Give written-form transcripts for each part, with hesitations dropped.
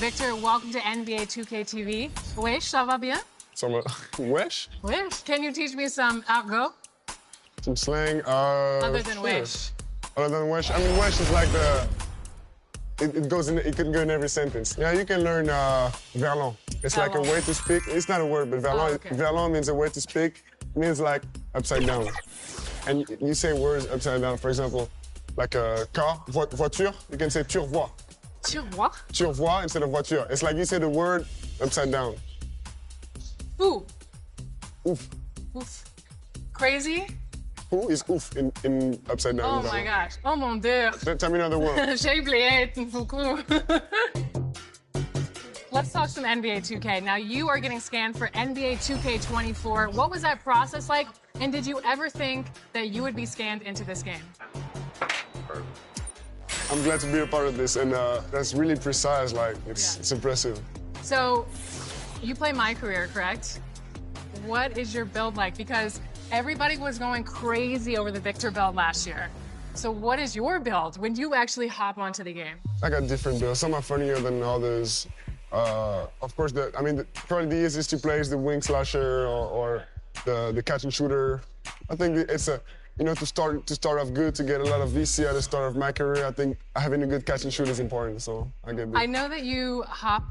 Victor, welcome to NBA 2K TV. Wesh, ça va bien? Wesh? Wesh. Can you teach me some argot? Some slang? Other than sure. wesh. Other than wesh? I mean, wesh is like the... It could go in every sentence. Yeah, you can learn verlan. It's like a way to speak. It's not a word, but verlan, verlan means a way to speak. It means like upside down. And you say words upside down. For example, like a car, voiture, you can say tu revois. Tu revois? Tu revois instead of voiture. It's like you say the word upside down. Ooh. Oof. Oof. Crazy? Who is oof in upside down? Oh my gosh. Oh mon Dieu. Tell me another word. J'ai oublié beaucoup. Let's talk some NBA 2K. Now, you are getting scanned for NBA 2K24. What was that process like? And did you ever think that you would be scanned into this game? I'm glad to be a part of this, and that's really precise. Like, it's impressive. So, you play My Career, correct? What is your build like? Because everybody was going crazy over the Victor build last year. So what is your build when you actually hop onto the game? I got different builds. Some are funnier than others. Of course, probably the easiest to play is the wing slasher or the catch and shooter. I think it's to start off good, to get a lot of VC at the start of my career. I think having a good catch and shoot is important, so I get good. I know that you hop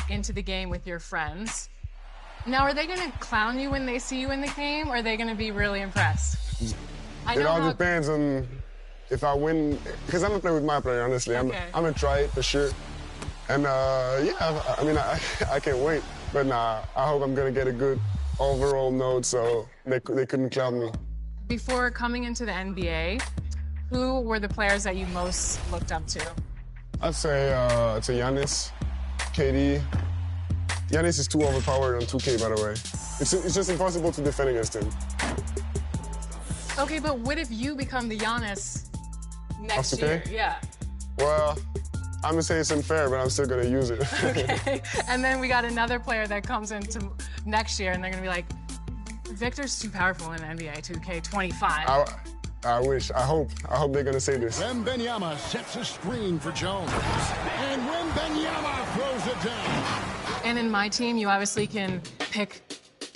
into the game with your friends. Now, are they going to clown you when they see you in the game, or are they going to be really impressed? It all depends on if I win, because I'm going to play with my player, honestly. Okay. I'm going to try it for sure. And yeah, I mean, I can't wait. But I hope I'm going to get a good overall note so they couldn't clown me. Before coming into the NBA, who were the players that you most looked up to? I'd say Giannis, KD. Giannis is too overpowered on 2K, by the way. It's just impossible to defend against him. Okay, but what if you become the Giannis next year? Yeah. Well, I'm gonna say it's unfair, but I'm still gonna use it. Okay. And then we got another player that comes into next year, and they're gonna be like, Victor's too powerful in NBA 2K25. I wish. I hope they're gonna say this. Wembanyama sets a screen for Jones, and Wembanyama throws it down. And in my team, you obviously can pick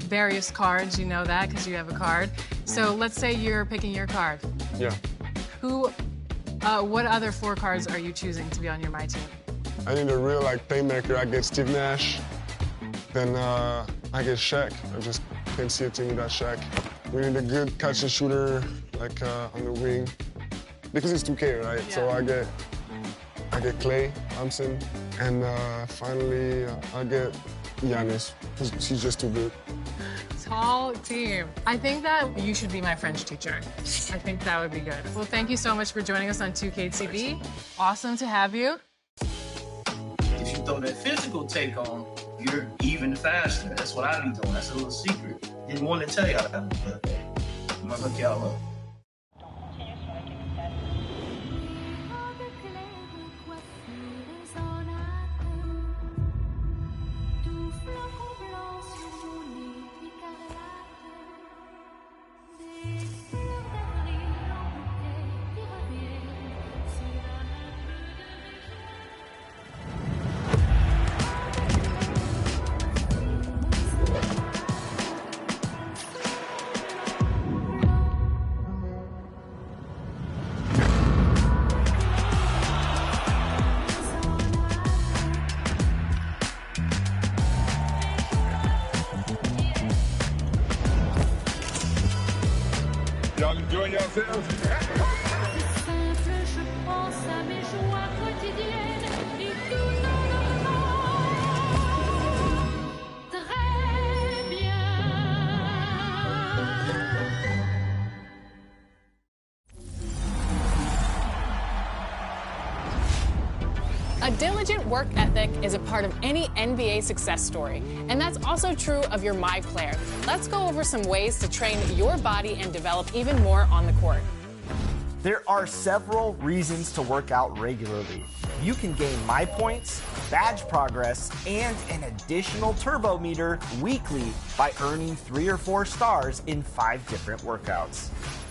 various cards. You know that because you have a card. So let's say you're picking your card. Yeah. What other 4 cards are you choosing to be on your My Team? I need a real playmaker. I get Steve Nash. Then I get Shaq. I just can't see a team without Shaq. We need a good catch and shooter on the wing. Because it's 2K, right? Yeah. So I get Klay Thompson. And finally, I get Giannis. He's just too good. Tall team. I think that you should be my French teacher. I think that would be good. Well, thank you so much for joining us on 2K TV. Awesome to have you. If you throw that physical take on, you're even faster. That's what I be doing. That's a little secret. Didn't want to tell y'all that, but I'm gonna hook y'all up. Y'all enjoying yourselves? A diligent work ethic is a part of any NBA success story, and that's also true of your My Player. Let's go over some ways to train your body and develop even more on the court. There are several reasons to work out regularly. You can gain My Points, badge progress, and an additional turbo meter weekly by earning 3 or 4 stars in 5 different workouts.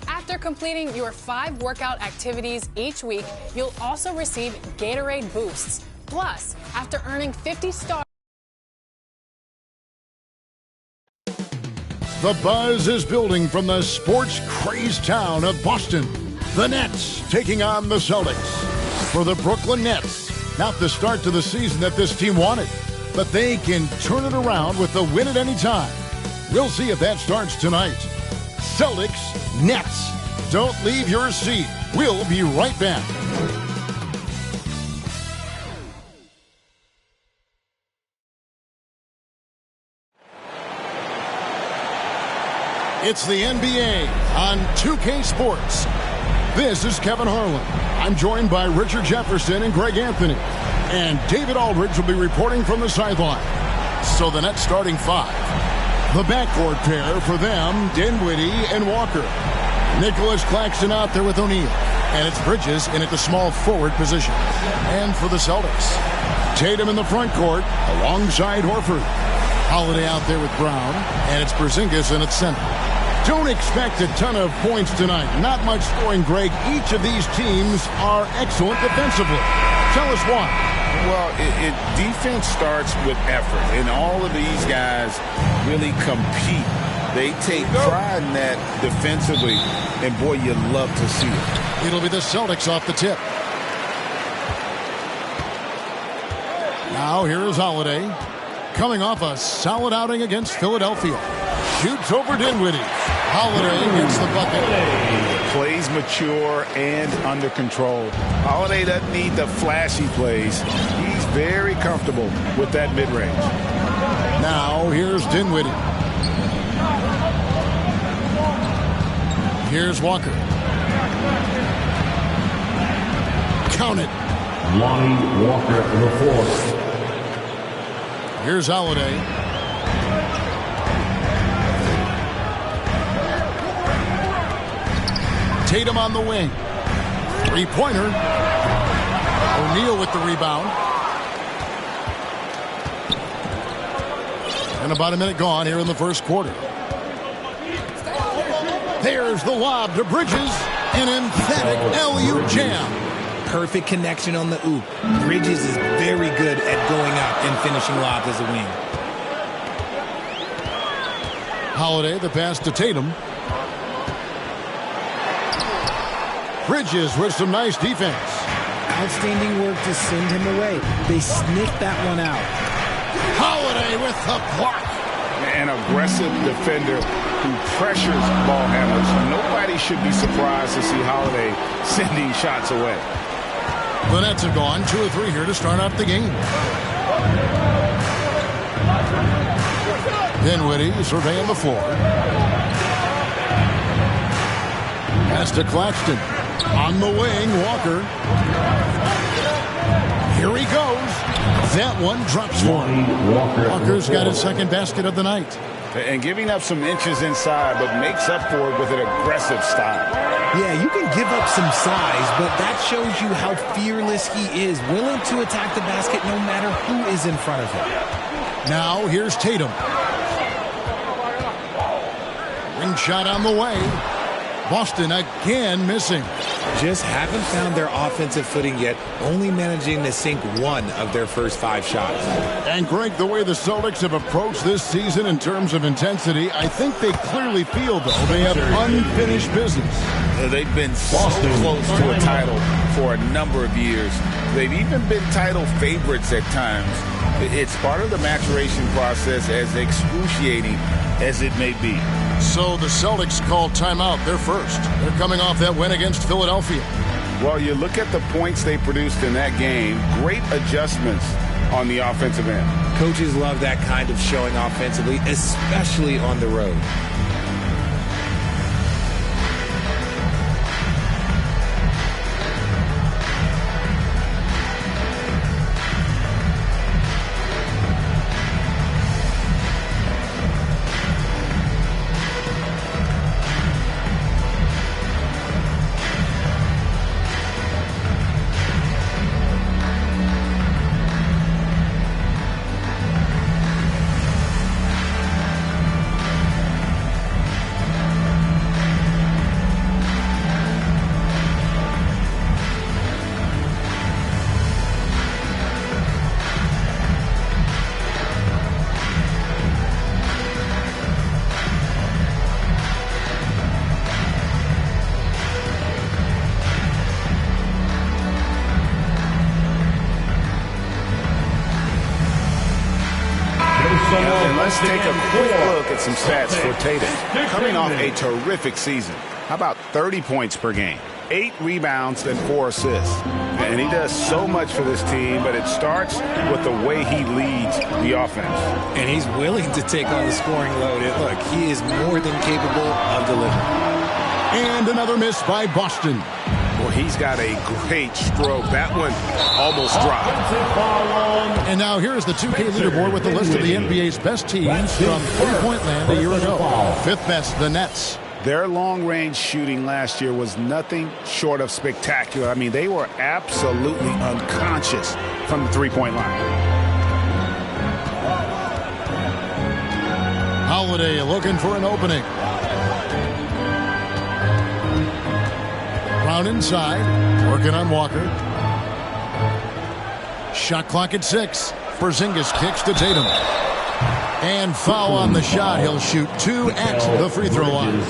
After completing your 5 workout activities each week, you'll also receive Gatorade Boosts. Plus, after earning 50 stars. The buzz is building from the sports-crazed town of Boston. The Nets taking on the Celtics. For the Brooklyn Nets, not the start to the season that this team wanted, but they can turn it around with the win at any time. We'll see if that starts tonight. Celtics, Nets. Don't leave your seat. We'll be right back. It's the NBA on 2K Sports. This is Kevin Harlan. I'm joined by Richard Jefferson and Greg Anthony. And David Aldridge will be reporting from the sideline. So the Nets starting five. The backcourt pair for them, Dinwiddie and Walker. Nicholas Claxton out there with O'Neal. And it's Bridges in at the small forward position. And for the Celtics, Tatum in the front court alongside Horford. Holiday out there with Brown. And it's Porzingis in at center. Don't expect a ton of points tonight. Not much scoring, Greg. Each of these teams are excellent defensively. Tell us why. Well, defense starts with effort, and all of these guys really compete. They take pride in that defensively, and boy, you love to see it. It'll be the Celtics off the tip. Now here is Holiday, coming off a solid outing against Philadelphia. Shoots over Dinwiddie. Holiday gets the bucket. Plays mature and under control. Holiday doesn't need the flashy plays. He's very comfortable with that mid-range. Now here's Dinwiddie. Here's Walker. Count it. Lonnie Walker, the fourth. Here's Holiday. Tatum on the wing. Three-pointer. O'Neal with the rebound. And about a minute gone here in the first quarter. There's the lob to Bridges. An emphatic LU jam. Perfect connection on the oop. Bridges is very good at going up and finishing lobs as a wing. Holiday, the pass to Tatum. Bridges with some nice defense. Outstanding work to send him away. They sniffed that one out. Holiday with the block. An aggressive defender who pressures ball handlers. Nobody should be surprised to see Holiday sending shots away. The Nets have gone 2 or 3 here to start out the game. Dinwiddie surveying the floor. Pass to Claxton. On the wing, Walker. Here he goes. That one drops for him. Walker's got his second basket of the night. And giving up some inches inside, but makes up for it with an aggressive style. Yeah, you can give up some size, but that shows you how fearless he is, willing to attack the basket no matter who is in front of him. Now here's Tatum. Ring shot on the way. Boston again missing. Just haven't found their offensive footing yet, only managing to sink one of their first 5 shots. And Greg, the way the Celtics have approached this season in terms of intensity, I think they clearly feel, though, they have unfinished business. They've been so close to a title for a number of years. They've even been title favorites at times. It's part of the maturation process, as excruciating as it may be. So the Celtics called timeout. They're first. They're coming off that win against Philadelphia. Well, you look at the points they produced in that game. Great adjustments on the offensive end. Coaches love that kind of showing offensively, especially on the road. And let's take a quick look at some stats for Tatum. Coming off a terrific season. How about 30 points per game? 8 rebounds and 4 assists. And he does so much for this team, but it starts with the way he leads the offense. And he's willing to take on the scoring load. And look, he is more than capable of delivering. And another miss by Boston. Well, he's got a great stroke. That one almost dropped. And now here's the 2K leaderboard with the list of the NBA's best teams from three-point land a year ago. Fifth best, the Nets. Their long-range shooting last year was nothing short of spectacular. I mean, they were absolutely unconscious from the three-point line. Holiday looking for an opening. Brown inside, working on Walker. Shot clock at 6. Porzingis kicks to Tatum. And foul on the shot. He'll shoot 2 at the free throw line.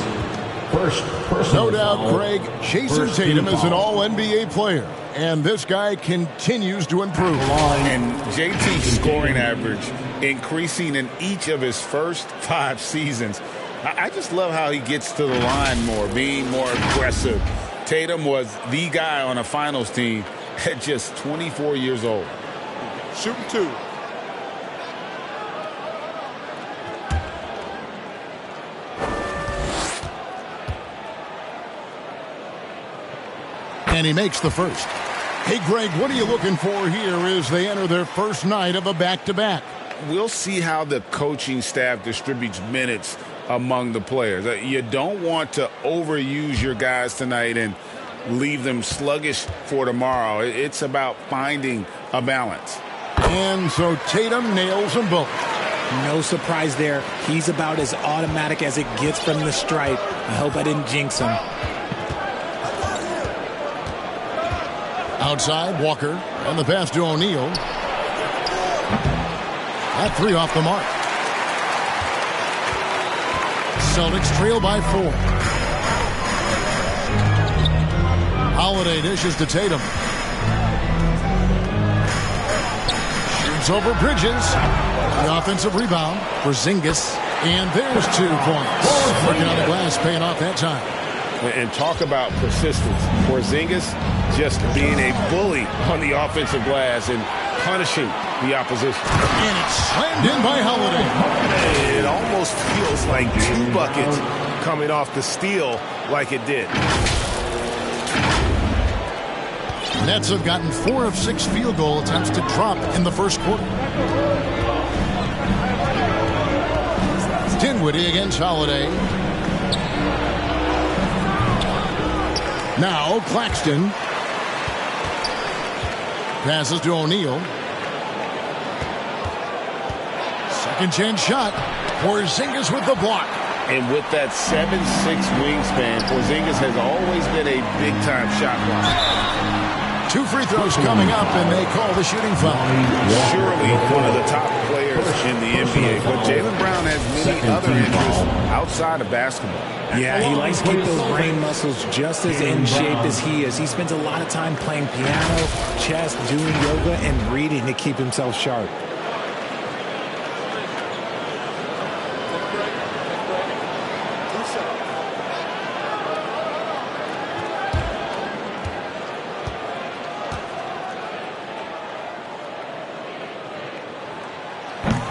No doubt, Greg, Jason Tatum is an all-NBA player. And this guy continues to improve. And JT's scoring average increasing in each of his first 5 seasons. I just love how he gets to the line more, being more aggressive. Tatum was the guy on a finals team at just 24 years old. Shooting 2. And he makes the first. Hey, Greg, what are you looking for here as they enter their first night of a back-to-back? We'll see how the coaching staff distributes minutes among the players. You don't want to overuse your guys tonight and leave them sluggish for tomorrow. It's about finding a balance. And so Tatum nails them both. No surprise there. He's about as automatic as it gets from the stripe. I hope I didn't jinx him. Outside, Walker, and the pass to O'Neal. That 3 off the mark. Celtics trail by 4. Holiday dishes to Tatum. Shoots over Bridges. The offensive rebound. Porzingis. And there's 2 points. Working on the glass, paying off that time. And talk about persistence. Porzingis just being a bully on the offensive glass and punishing the opposition. And it's slammed in by Holiday. It almost feels like 2 buckets coming off the steal like it did. Nets have gotten 4 of 6 field goal attempts to drop in the first quarter. Dinwiddie against Holiday. Now Claxton. Passes to O'Neal. Second chance shot. Porzingis with the block. And with that 7'6" wingspan, Porzingis has always been a big-time shot blocker. 2 free throws coming up, and they call the shooting foul. Surely one of the top players in the NBA, but Jaylen Brown has many other interests outside of basketball. Yeah, he likes to keep those brain muscles just as in shape as he is. He spends a lot of time playing piano, chess, doing yoga, and reading to keep himself sharp.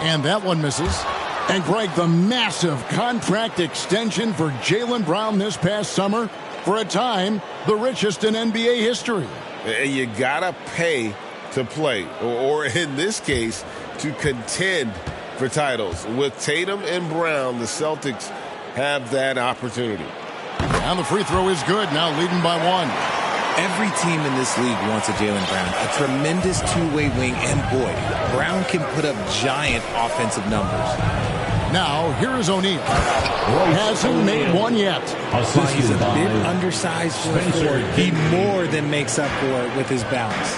And that one misses. And Greg, the massive contract extension for Jaylen Brown this past summer, for a time, the richest in NBA history. You gotta pay to play, or in this case, to contend for titles. With Tatum and Brown, the Celtics have that opportunity. And the free throw is good, now leading by 1. Every team in this league wants a Jaylen Brown, a tremendous two-way wing, and boy, Brown can put up giant offensive numbers. Now, here is O'Neal. Hasn't made one yet. While he's a bit undersized for a forward, he more than makes up for it with his bounce.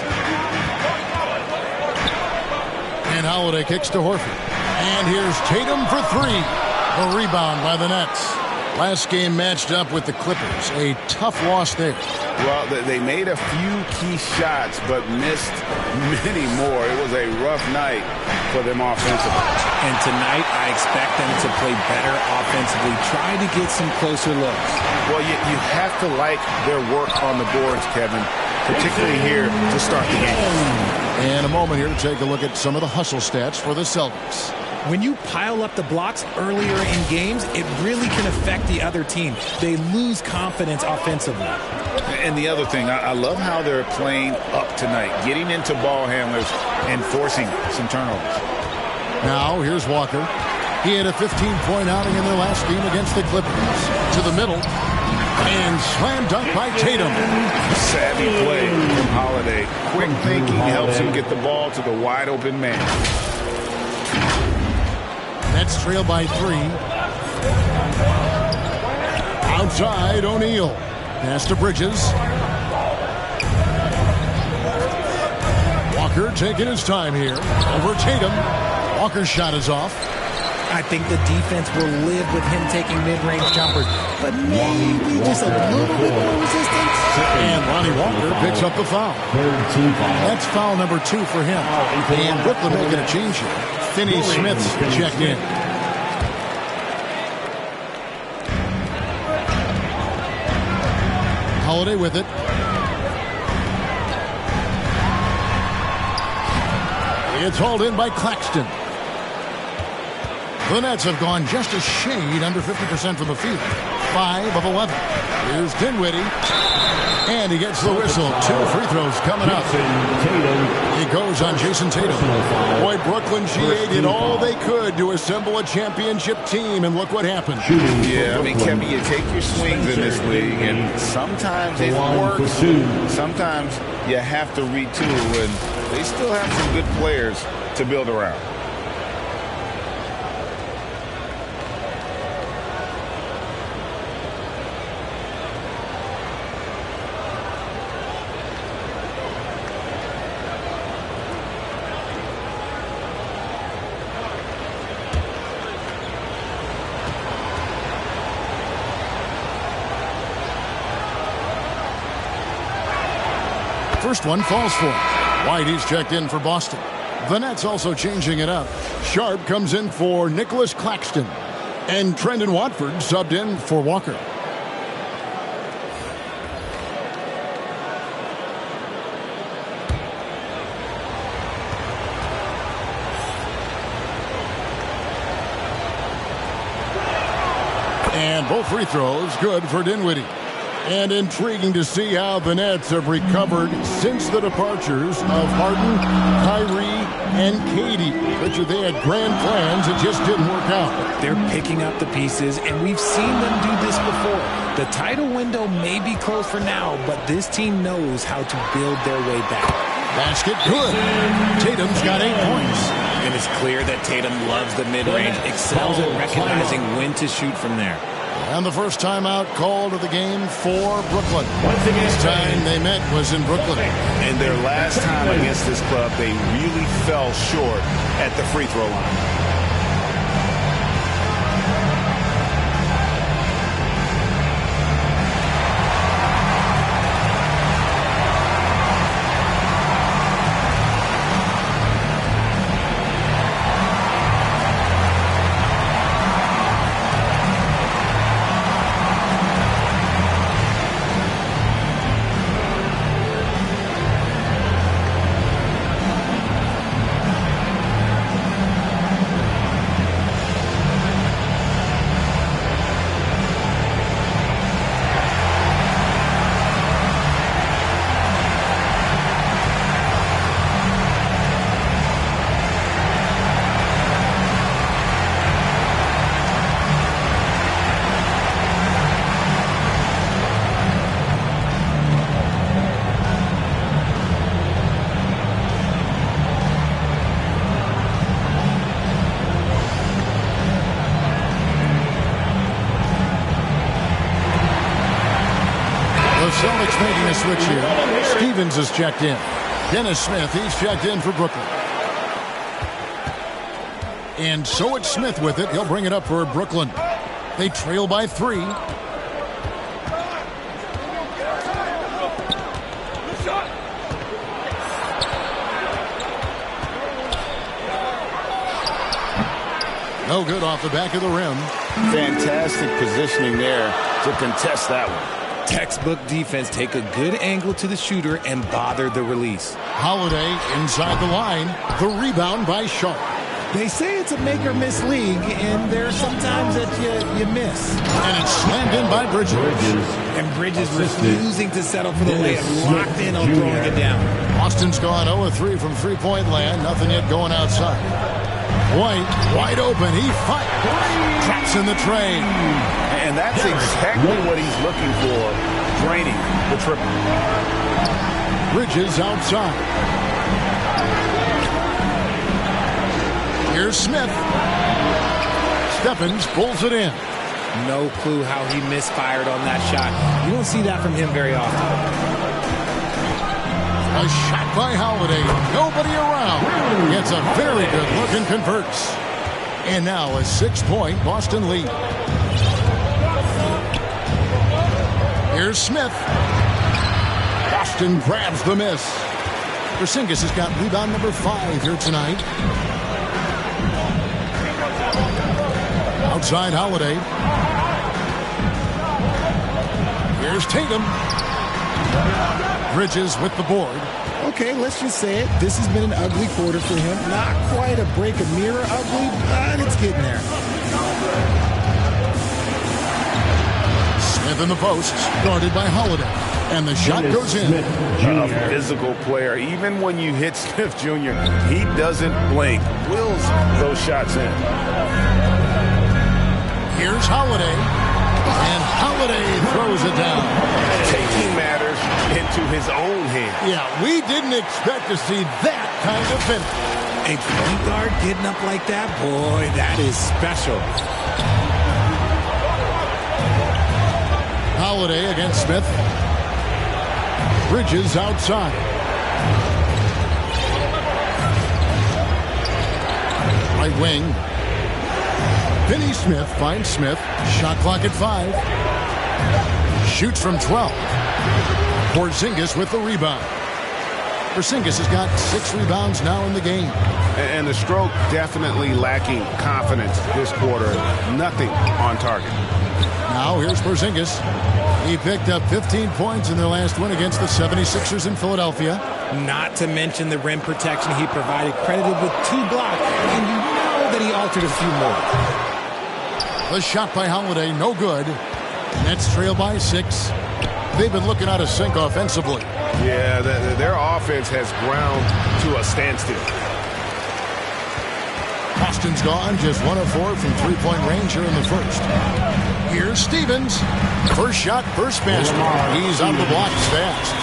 And Holiday kicks to Horford. And here's Tatum for 3. A rebound by the Nets. Last game matched up with the Clippers. A tough loss there. Well, they made a few key shots, but missed many more. It was a rough night for them offensively. And tonight, I expect them to play better offensively. Try to get some closer looks. Well, you have to like their work on the boards, Kevin, particularly here to start the game. And a moment here to take a look at some of the hustle stats for the Celtics. When you pile up the blocks earlier in games, it really can affect the other team. They lose confidence offensively. And the other thing, I love how they're playing up tonight, getting into ball handlers and forcing some turnovers. Now, here's Walker. He had a 15-point outing in their last game against the Clippers. To the middle. And slam dunk by Tatum. Savvy play from Holiday. Quick thinking helps him get the ball to the wide open man. Nets trail by 3. Outside, O'Neal. Pass to Bridges. Walker taking his time here. Over Tatum. Walker's shot is off. I think the defense will live with him taking mid-range jumpers, but maybe just a little bit more resistance. And Lonnie Walker picks up the foul. That's foul number 2 for him. And Brooklyn making a change here. Finney Smith's checked in. Holiday with it. It's hauled in by Claxton. The Nets have gone just a shade under 50% from the field. 5 of 11. Here's Dinwiddie. And he gets the whistle. 2 free throws coming up. He goes on Jason Tatum. Boy, Brooklyn GA did all they could to assemble a championship team, and look what happened. Yeah, I mean, Kevin, you take your swings in this league, and sometimes it works. Sometimes you have to retool, and they still have some good players to build around. First one falls for him. White, he's checked in for Boston. The Nets also changing it up. Sharp comes in for Nicholas Claxton. And Trendon Watford subbed in for Walker. And both free throws good for Dinwiddie. And intriguing to see how the Nets have recovered since the departures of Harden, Kyrie, and Katie. Richard, they had grand plans. It just didn't work out. They're picking up the pieces, and we've seen them do this before. The title window may be closed for now, but this team knows how to build their way back. Basket good. Tatum's got 8 points. And it's clear that Tatum loves the mid-range, excels at recognizing when to shoot from there. And the first timeout called of the game for Brooklyn. This time they met was in Brooklyn. And their last time against this club, they really fell short at the free throw line. Celtics making a switch here. Stevens is checked in. Dennis Smith, he's checked in for Brooklyn. And so it's Smith with it. He'll bring it up for Brooklyn. They trail by 3. No good off the back of the rim. Fantastic positioning there to contest that one. Textbook defense. Take a good angle to the shooter and bother the release. Holiday inside the line. The rebound by Sharp. They say it's a make-or-miss league, and there's sometimes that you miss. And it's slammed in by Bridges. And Bridges refusing to settle for the layup, locked in on throwing it down. Austin's gone 0-3 from three-point land. Nothing yet going outside. White, wide open. He fights. Traps in the tray. And that's exactly what he's looking for, draining the triple. Bridges outside. Here's Smith. Stephens pulls it in. No clue how he misfired on that shot. You don't see that from him very often. A shot by Holiday. Nobody around. Gets a very good look and converts. And now a 6-point Boston lead. Here's Smith. Boston grabs the miss. Porzingis has got rebound number 5 here tonight. Outside Holiday. Here's Tatum. Bridges with the board. Okay, let's just say it. This has been an ugly quarter for him. Not quite a break a mirror ugly, but it's getting there. Smith in the post, guarded by Holiday. And the shot goes in. A physical player. Even when you hit Smith Jr., he doesn't blink. Wills those shots in. Here's Holiday, and Holiday throws it down. Taking matters into his own hands. Yeah, we didn't expect to see that kind of finish. A point guard getting up like that, boy, that is special. Holiday against Smith. Bridges outside. Right wing. Finney Smith finds Smith. Shot clock at 5. Shoots from 12. Porzingis with the rebound. Porzingis has got 6 rebounds now in the game. And the stroke definitely lacking confidence this quarter. Nothing on target. Now here's Porzingis. He picked up 15 points in their last win against the 76ers in Philadelphia. Not to mention the rim protection he provided, credited with 2 blocks, and you know that he altered a few more. The shot by Holiday, no good. Nets trail by 6. They've been looking out of sync offensively. Yeah, their offense has ground to a standstill. Austin's gone, just 1 of 4 from three-point range here in the first. Here's Stevens. First shot, first basket. He's on the block fast.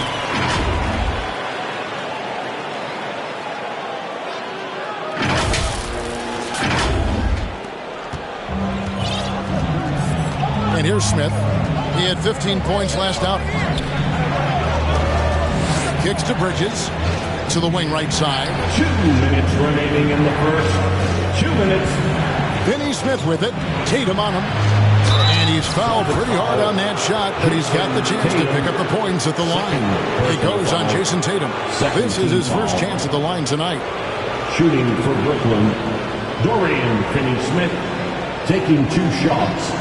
And here's Smith. He had 15 points last outing. Kicks to Bridges. To the wing right side. 2 minutes remaining in the first. 2 minutes. Finney Smith with it. Tatum on him. And he's fouled pretty hard on that shot, but he's got the chance to pick up the points at the line. It goes on Jason Tatum. This is his first chance at the line tonight. Shooting for Brooklyn, Dorian Finney-Smith taking 2 shots.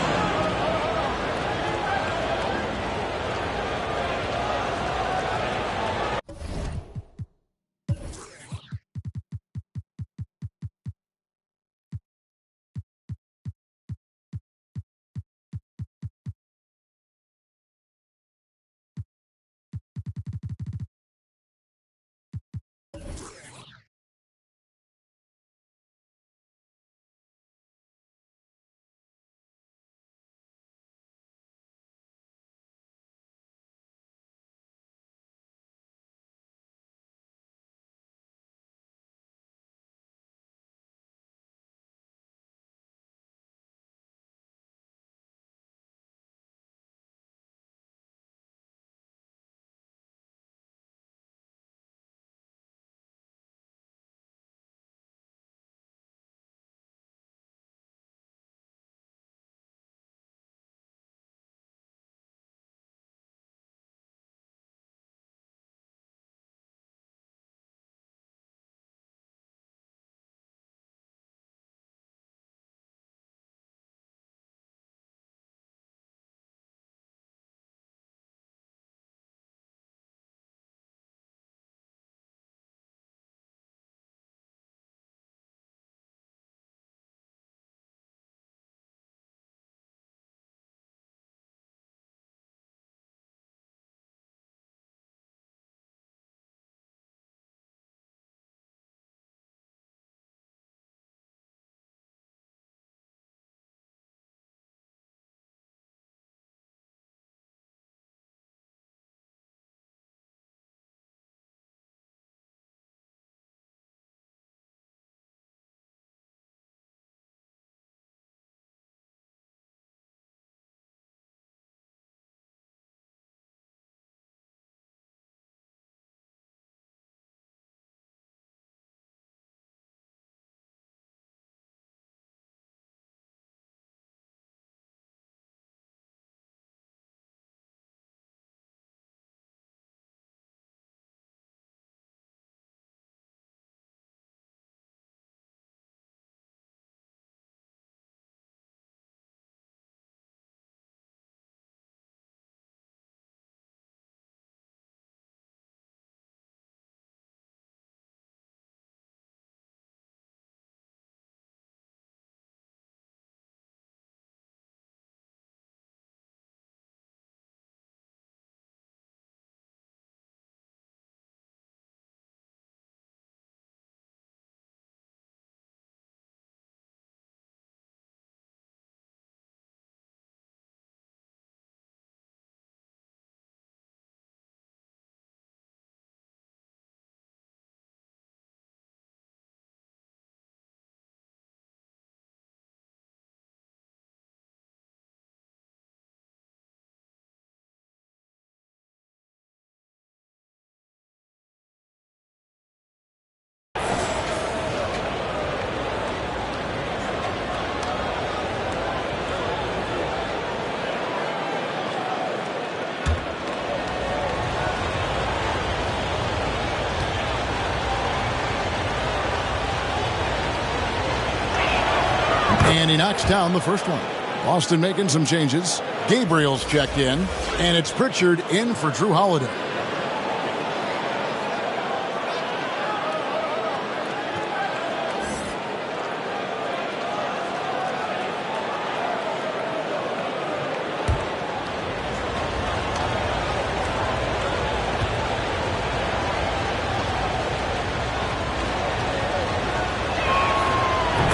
And he knocks down the first one. Boston making some changes. Gabriel's checked in. And it's Pritchard in for Drew Holiday.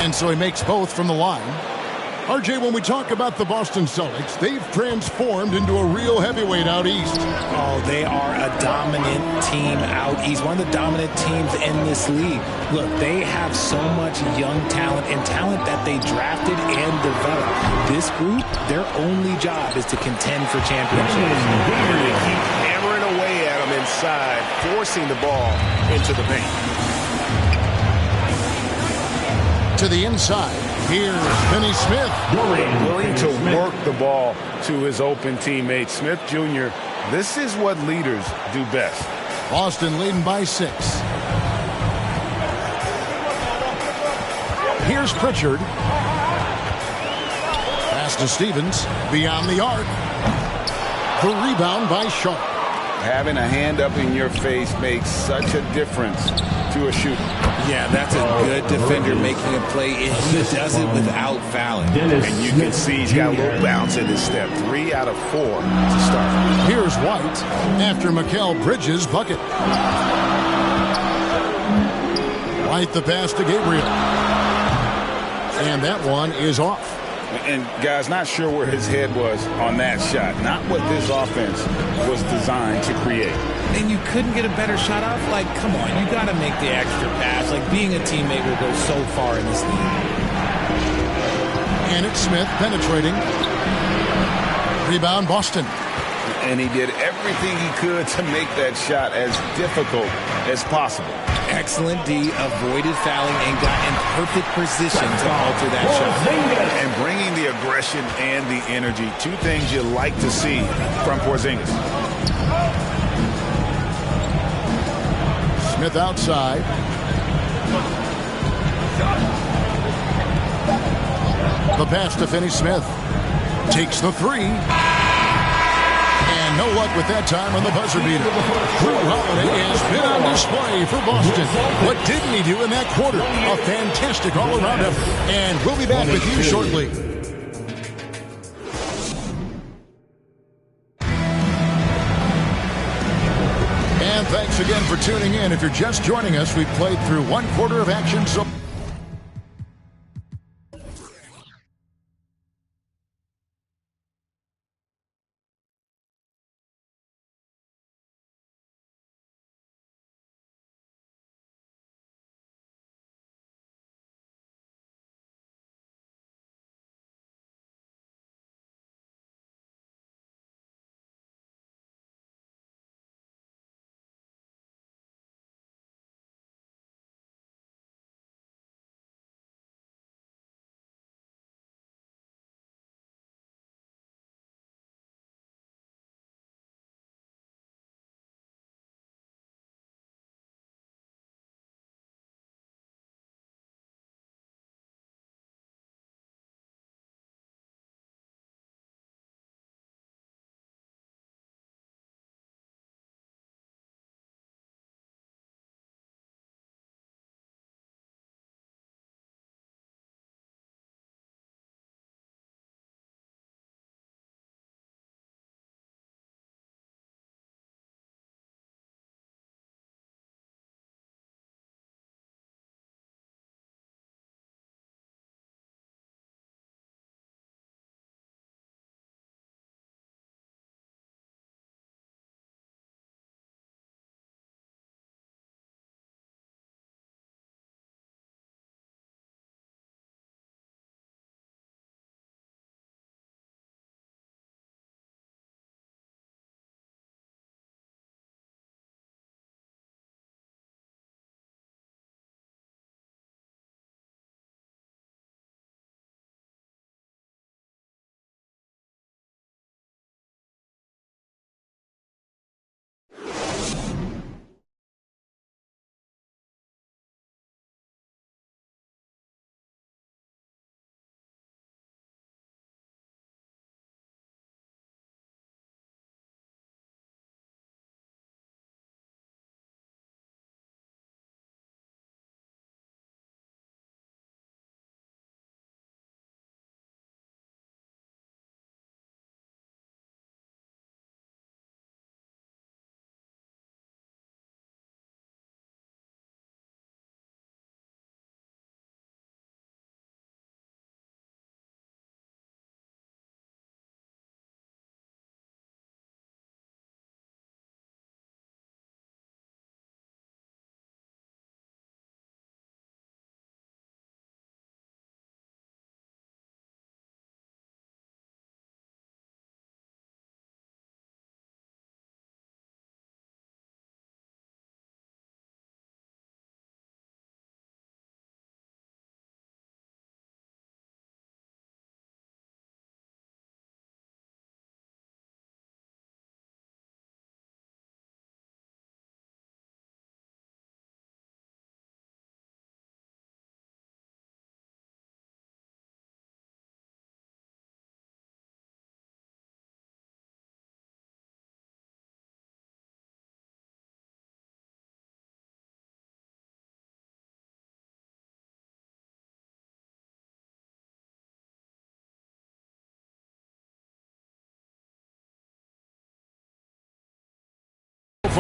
And so he makes both from the line. RJ, when we talk about the Boston Celtics, they've transformed into a real heavyweight out east. Oh, they are a dominant team out east. One of the dominant teams in this league. Look, they have so much young talent and talent that they drafted and developed. This group, their only job is to contend for championships. They keep hammering away at them inside, forcing the ball into the paint. To the inside, here's Finney Smith. Willing to work the ball to his open teammate. Smith Jr., this is what leaders do best. Boston leading by 6. Here's Pritchard. Pass to Stevens. Beyond the arc. The rebound by Sharp. Having a hand up in your face makes such a difference to a shooter. Yeah, that's a good defender making a play, and he does it without fouling. And you can see he's got a little bounce in his step. 3 out of 4 to start. Here's White after Mikal Bridges' bucket. White the pass to Gabriel. And that one is off. And, guys, not sure where his head was on that shot. Not what this offense was designed to create. And you couldn't get a better shot off? Like, come on, you got to make the extra pass. Like, being a teammate will go so far in this league. And it's Smith penetrating. Rebound, Boston. And he did everything he could to make that shot as difficult as possible. Excellent D, avoided fouling, and got in perfect position to alter that shot. And bringing the aggression and the energy, 2 things you like to see from Porzingis. Smith outside. The pass to Finney Smith. Takes the 3. And no luck with that time on the buzzer beater. Drew Holiday has been on display for Boston. What didn't he do in that quarter? A fantastic all-around effort. And we'll be back with you shortly. And thanks again for tuning in. If you're just joining us, we've played through 1 quarter of action. So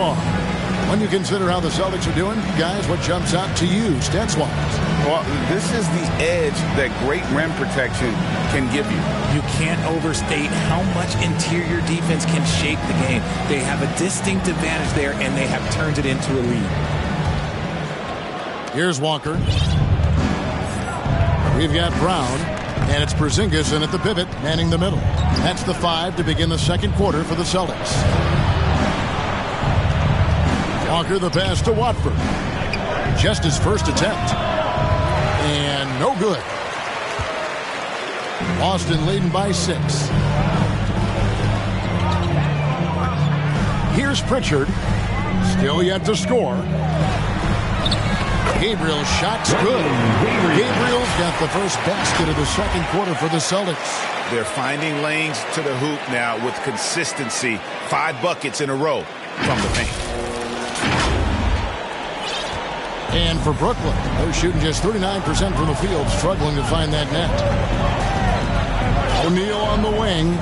far. When you consider how the Celtics are doing, guys, what jumps out to you, stats-wise? Well, this is the edge that great rim protection can give you. You can't overstate how much interior defense can shape the game. They have a distinct advantage there, and they have turned it into a lead. Here's Walker. We've got Brown, and it's Porzingis in at the pivot, manning the middle. That's the 5 to begin the second quarter for the Celtics. Walker the pass to Watford. Just his first attempt. And no good. Boston leading by 6. Here's Pritchard. Still yet to score. Gabriel's shot's good. Gabriel's got the first basket of the second quarter for the Celtics. They're finding lanes to the hoop now with consistency. 5 buckets in a row from the paint. And for Brooklyn, they're shooting just 39% from the field, struggling to find that net. O'Neal on the wing.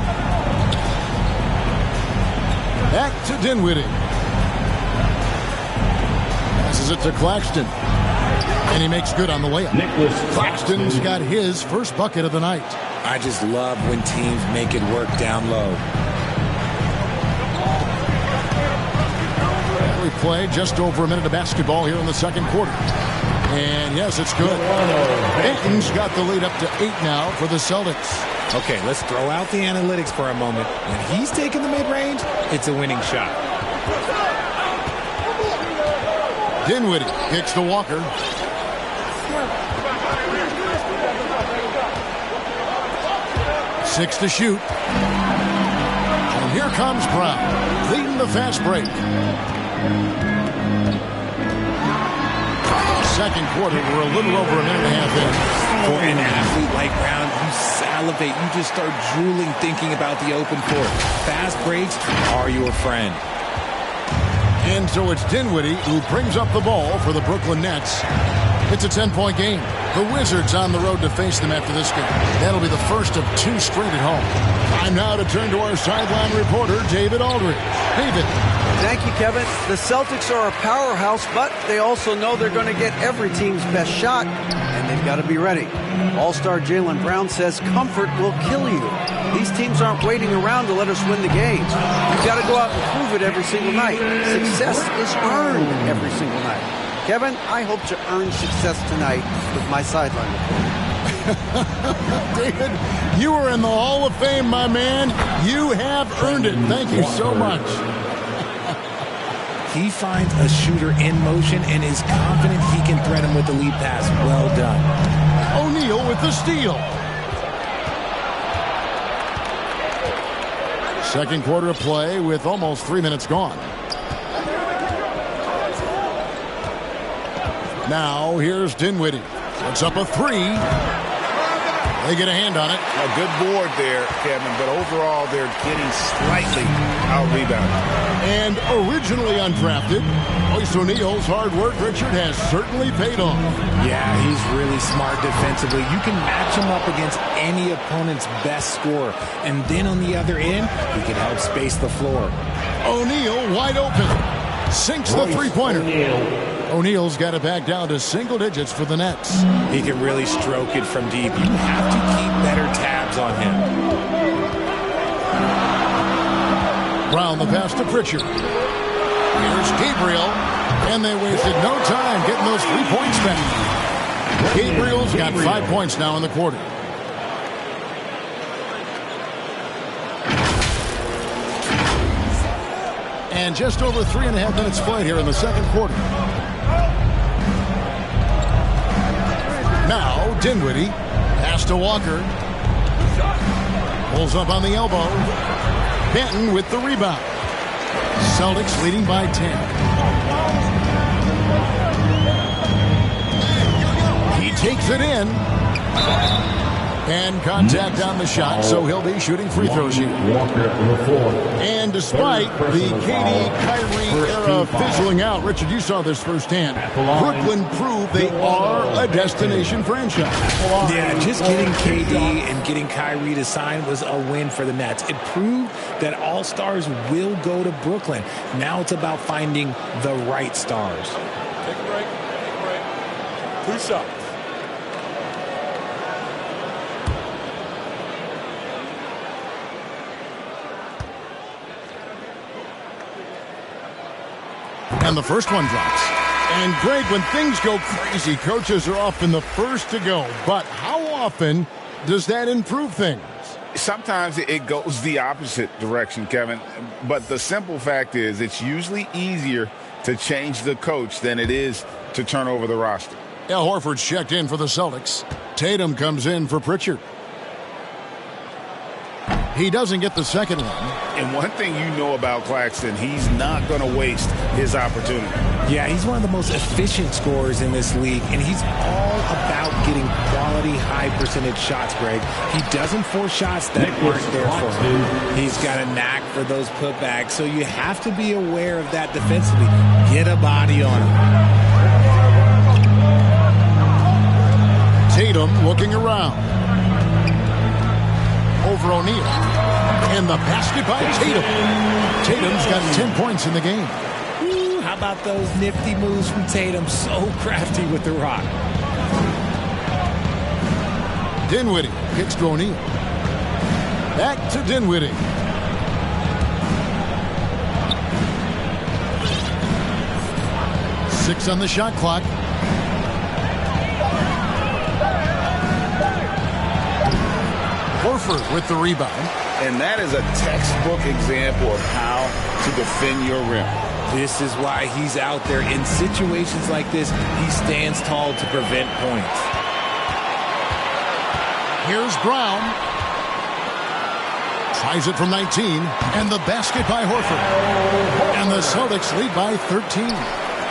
Back to Dinwiddie. Passes it to Claxton. And he makes good on the layup. Claxton's got his first bucket of the night. I just love when teams make it work down low. We play just over a minute of basketball here in the second quarter. And yes, it's good. Ayton's got the lead up to 8 now for the Celtics. Okay, let's throw out the analytics for a moment. When he's taking the mid-range, it's a winning shot. Dinwiddie kicks to Walker. Six to shoot. And here comes Brown, leading the fast break. Second quarter, we're a little over a minute and a half in. For an athlete like Brown, you salivate. You just start drooling thinking about the open court. Fast breaks are your friend. And so it's Dinwiddie who brings up the ball for the Brooklyn Nets. It's a 10-point game. The Wizards on the road to face them after this game. That'll be the first of 2 straight at home. Time now to turn to our sideline reporter, David Aldridge. David. Thank you, Kevin. The Celtics are a powerhouse, but they also know they're going to get every team's best shot, and they've got to be ready. All-star Jaylen Brown says comfort will kill you. These teams aren't waiting around to let us win the games. You've got to go out and prove it every single night. Success is earned every single night. Kevin, I hope to earn success tonight with my sideline report. David, you are in the Hall of Fame, my man. You have earned it. Thank you so much. He finds a shooter in motion and is confident he can thread him with the lead pass. Well done. O'Neal with the steal. Second quarter of play with almost 3 minutes gone. Now here's Dinwiddie. Puts up a 3. They get a hand on it. A good board there, Kevin, but overall they're getting slightly out-rebounded. And originally undrafted, Royce O'Neal's hard work, Richard, has certainly paid off. Yeah, he's really smart defensively. You can match him up against any opponent's best scorer. And then on the other end, he can help space the floor. O'Neal wide open. Sinks the three-pointer. O'Neal's got it back down to single digits for the Nets. He can really stroke it from deep. You have to keep better tabs on him. Brown the pass to Pritchard. Here's Gabriel. And they wasted no time getting those 3 points back. Gabriel's got 5 points now in the quarter. And just over 3.5 minutes played here in the second quarter. Now, Dinwiddie. Pass to Walker. Pulls up on the elbow. Benton with the rebound. Celtics leading by 10. He takes it in. And contact on the shot, so he'll be shooting free throws here. And despite the KD-Kyrie era fizzling out, Richard, you saw this firsthand. Brooklyn proved they are a destination franchise. Yeah, just getting KD and getting Kyrie to sign was a win for the Nets. It proved that all stars will go to Brooklyn. Now it's about finding the right stars. Take a break. Take a break. 2 shots. And the first one drops. And Greg, when things go crazy, coaches are often the first to go. But how often does that improve things? Sometimes it goes the opposite direction, Kevin. But the simple fact is it's usually easier to change the coach than it is to turn over the roster. Al Horford's checked in for the Celtics. Tatum comes in for Pritchard. He doesn't get the second one. And one thing you know about Claxton, he's not going to waste his opportunity. Yeah, he's one of the most efficient scorers in this league, and he's all about getting quality, high-percentage shots, Greg. He doesn't force shots that aren't there for him. He's got a knack for those putbacks, so you have to be aware of that defensively. Get a body on him. Tatum looking around. Over O'Neal. And the basket by Tatum. Tatum's got 10 points in the game. Ooh, how about those nifty moves from Tatum? So crafty with the rock. Dinwiddie kicks to O'Neal. Back to Dinwiddie. Six on the shot clock. Horford with the rebound. And that is a textbook example of how to defend your rim. This is why he's out there. In situations like this, he stands tall to prevent points. Here's Brown. Tries it from 19. And the basket by Horford. And the Celtics lead by 13.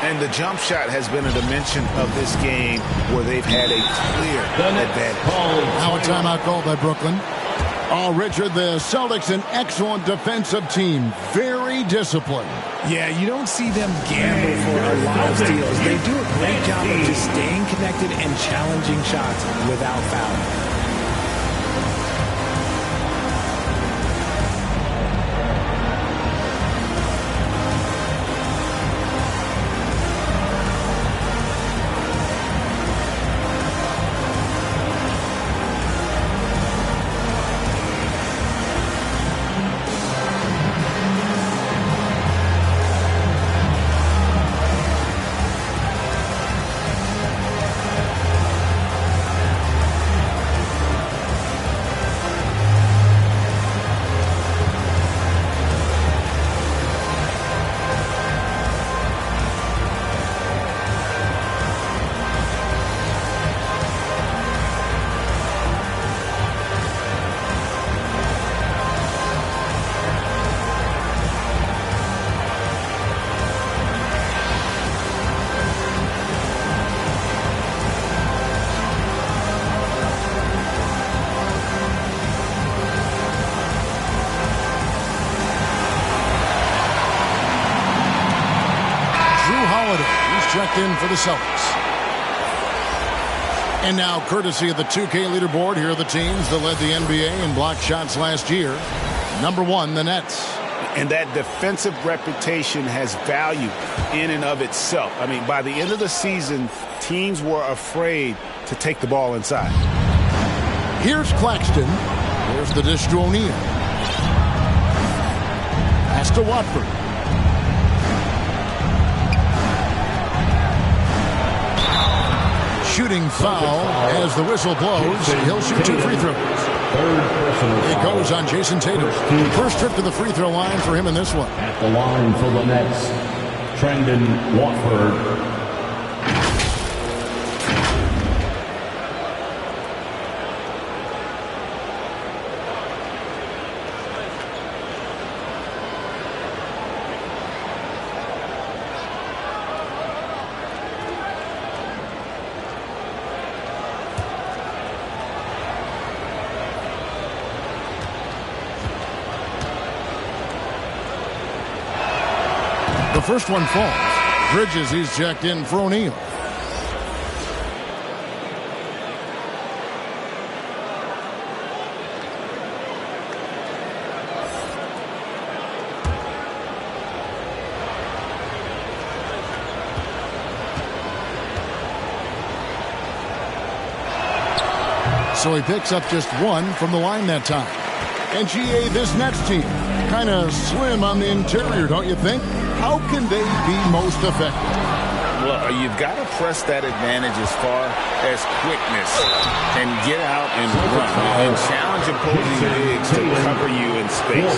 And the jump shot has been a dimension of this game where they've had a clear advantage. Now a timeout called by Brooklyn. Oh, Richard, the Celtics, an excellent defensive team. Very disciplined. Yeah, you don't see them gamble for a lot of steals. They do a great job of just staying connected and challenging shots without fouling. Checked in for the Celtics. And now, courtesy of the 2K leaderboard, here are the teams that led the NBA in block shots last year. Number 1, the Nets. And that defensive reputation has value in and of itself. I mean, by the end of the season, teams were afraid to take the ball inside. Here's Claxton. There's the dish to O'Neal. Pass to Watford. Shooting foul as the whistle blows. He'll shoot 2 free throws. It goes on Jason Tatum. First trip to the free throw line for him in this one. At the line for the Nets, Trendon Watford. first one falls. Bridges, he's checked in for O'Neal. So he picks up just one from the line that time. And GA, this Nets team, kind of slim on the interior, don't you think? How can they be most effective? Well, you've got to press that advantage as far as quickness and get out and run and challenge opposing bigs to cover you in space.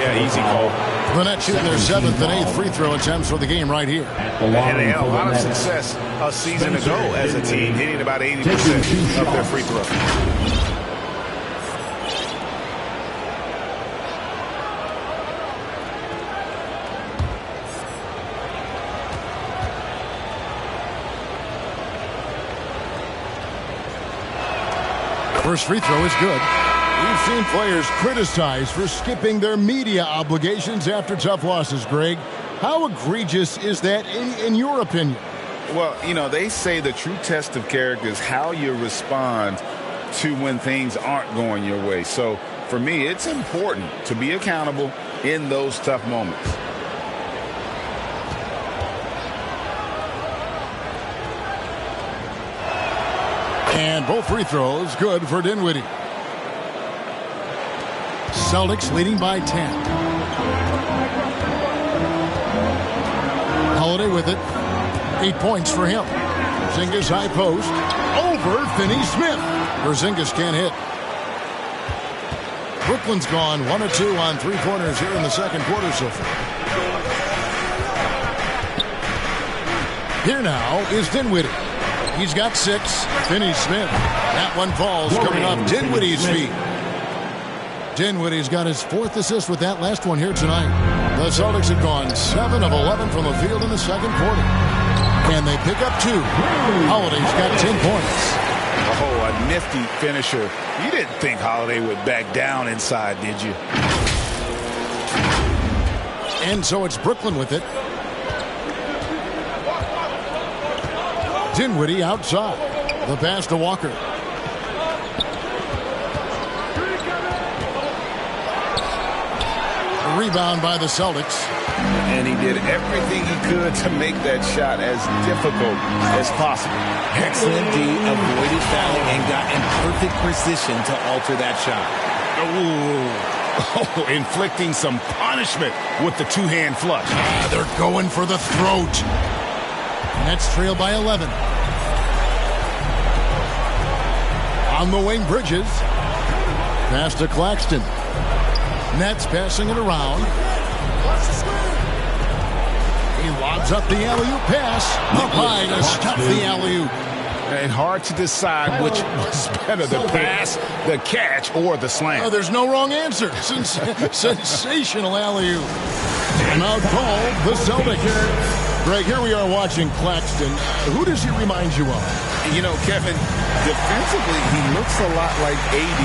Yeah, easy call. The Nets shooting their 7th and 8th free throw attempts for the game right here. And they had a lot of success a season ago as a team, hitting about 80% of their free throw. First free throw is good. We've seen players criticized for skipping their media obligations after tough losses, Greg. How egregious is that in your opinion? Well, you know, they say the true test of character is how you respond to when things aren't going your way. So for me, it's important to be accountable in those tough moments. And both free throws good for Dinwiddie. Celtics leading by 10. Holiday with it. 8 points for him. Porzingis high post. Over Finney-Smith. Porzingis can't hit. Brooklyn's gone 1 of 2 on three-pointers here in the second quarter so far. Here now is Dinwiddie. He's got 6. Finney-Smith. That one falls coming off Dinwiddie's feet. Dinwiddie's got his 4th assist with that last one here tonight. The Celtics have gone 7 of 11 from the field in the second quarter. And they pick up 2. Holiday's got 10 points. Oh, a nifty finisher. You didn't think Holiday would back down inside, did you? And so it's Brooklyn with it. Dinwiddie outside. The pass to Walker. Rebound by the Celtics. And he did everything he could to make that shot as difficult as possible. Excellent D, avoided fouling and got in perfect position to alter that shot. Oh, inflicting some punishment with the two-hand flush. They're going for the throat. Nets trail by 11. On the wing, Bridges. Pass to Claxton. Nets passing it around. He lobs up the alley-oop pass. Up high to stop the alley-oop. And hard to decide which was better, the pass, the catch, or the slam. Oh, there's no wrong answer. Sensational alley-oop. Timeout call, the Celtics. Greg, here we are watching Claxton. Who does he remind you of? You know, Kevin, defensively, he looks a lot like AD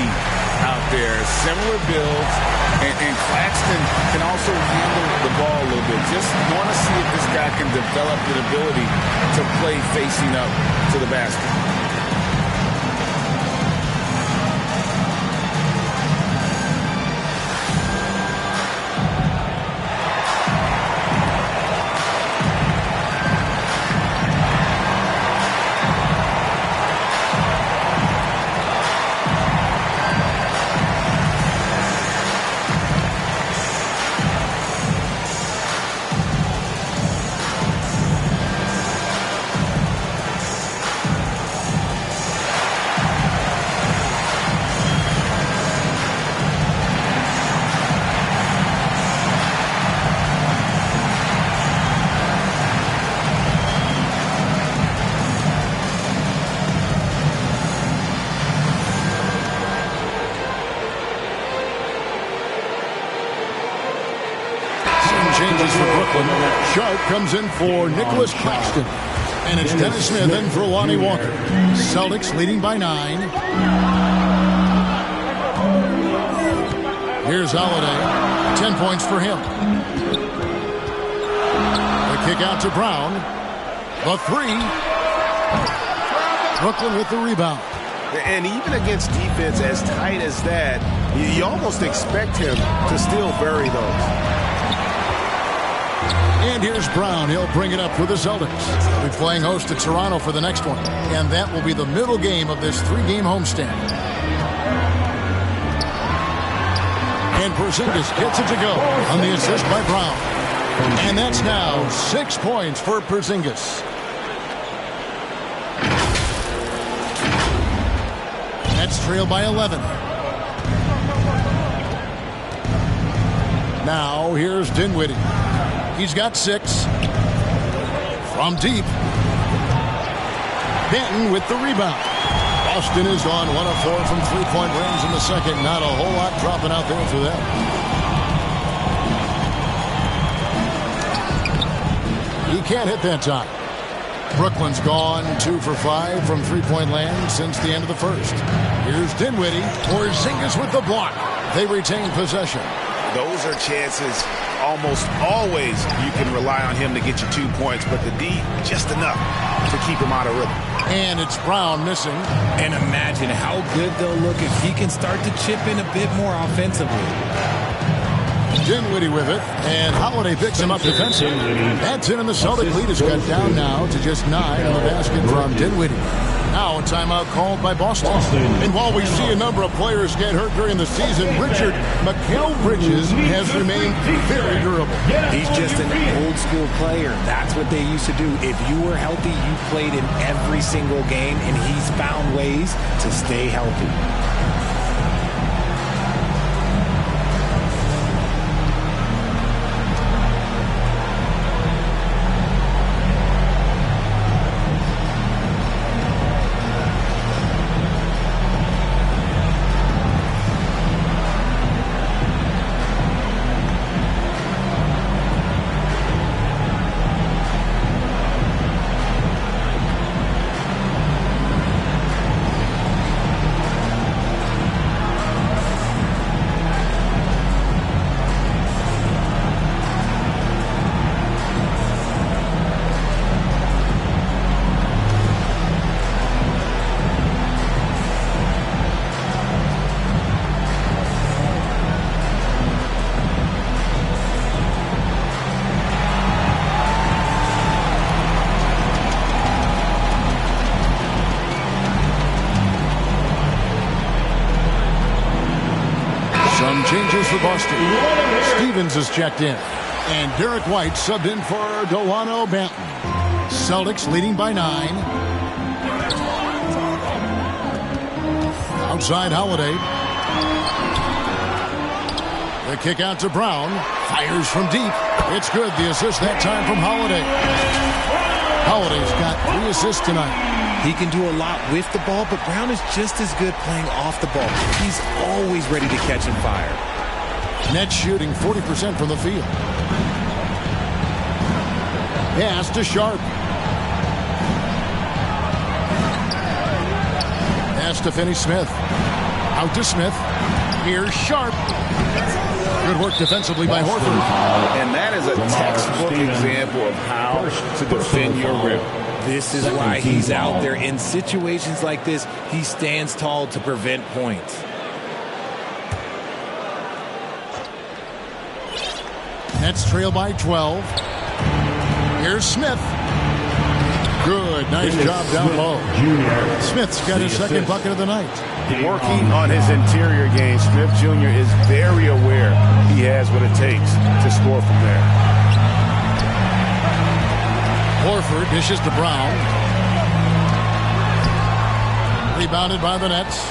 out there. Similar builds, and Claxton can also handle the ball a little bit. Just want to see if this guy can develop an ability to play facing up to the basket. Changes for Brooklyn. Sharp comes in for Nicholas Claxton. And it's Dennis Smith in for Lonnie Walker. Celtics leading by 9. Here's Holiday. 10 points for him. kick out to Brown. The three. Brooklyn with the rebound. And even against defense as tight as that, you almost expect him to still bury those. And here's Brown. He'll bring it up for the Celtics. They'll be playing host to Toronto for the next one. And that will be the middle game of this 3-game homestand. And Porzingis gets it to go on the assist by Brown. And that's now 6 points for Porzingis. Nets trail by 11. Now here's Dinwiddie. He's got 6. From deep. Benton with the rebound. Boston is on 1 of 4 from three-point range in the second. Not a whole lot dropping out there for them. He can't hit that time. Brooklyn's gone 2 for 5 from three-point land since the end of the first. Here's Dinwiddie. Porzingis with the block. They retain possession. Those are chances almost always you can rely on him to get you 2 points, but the D, just enough to keep him out of rhythm. And it's Brown missing. And imagine how good they'll look if he can start to chip in a bit more offensively. Dinwiddie with it, and Holiday picks him up defensively. That's it, and the Celtic lead is cut down now to just 9 on the basket from Dinwiddie. Now a timeout called by Boston. And while we see a number of players get hurt during the season, Richard, Mikal Bridges has remained very durable. He's just an old-school player. That's what they used to do. If you were healthy, you played in every single game, and he's found ways to stay healthy. Changes for Boston. Stevens is checked in. And Derek White subbed in for Delano Banton. Celtics leading by 9. Outside Holiday. The kick out to Brown. Fires from deep. It's good. The assist that time from Holiday. Holiday's got 3 assists tonight. He can do a lot with the ball, but Brown is just as good playing off the ball. He's always ready to catch and fire. Nets shooting 40% from the field. Pass to Sharp. Pass to Finney-Smith. Out to Smith. Here's Sharp. Good work defensively by Horford. And that is a textbook example of how to defend your rim. This is why he's out there. In situations like this, he stands tall to prevent points. Nets trail by 12. Here's Smith. Good. Nice job down low. Smith's got his second bucket of the night. Working on his interior game, Smith Jr. is very aware he has what it takes to score from there. Horford dishes to Brown. Rebounded by the Nets.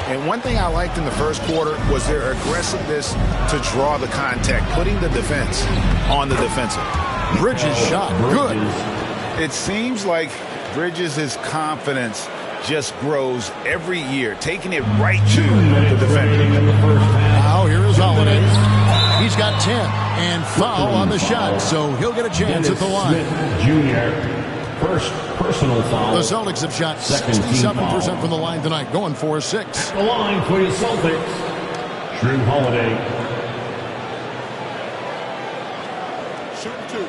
And one thing I liked in the first quarter was their aggressiveness to draw the contact, putting the defense on the defensive. Bridges shot good. It seems like Bridges' confidence just grows every year, taking it right to the defender. Now here is Holiday. He's got 10 and foul on the shot, so he'll get a chance at the line. First personal foul. The Celtics have shot 67% from the line tonight, going 4-6. The line for the Celtics, Drew Holiday. Shooting 2.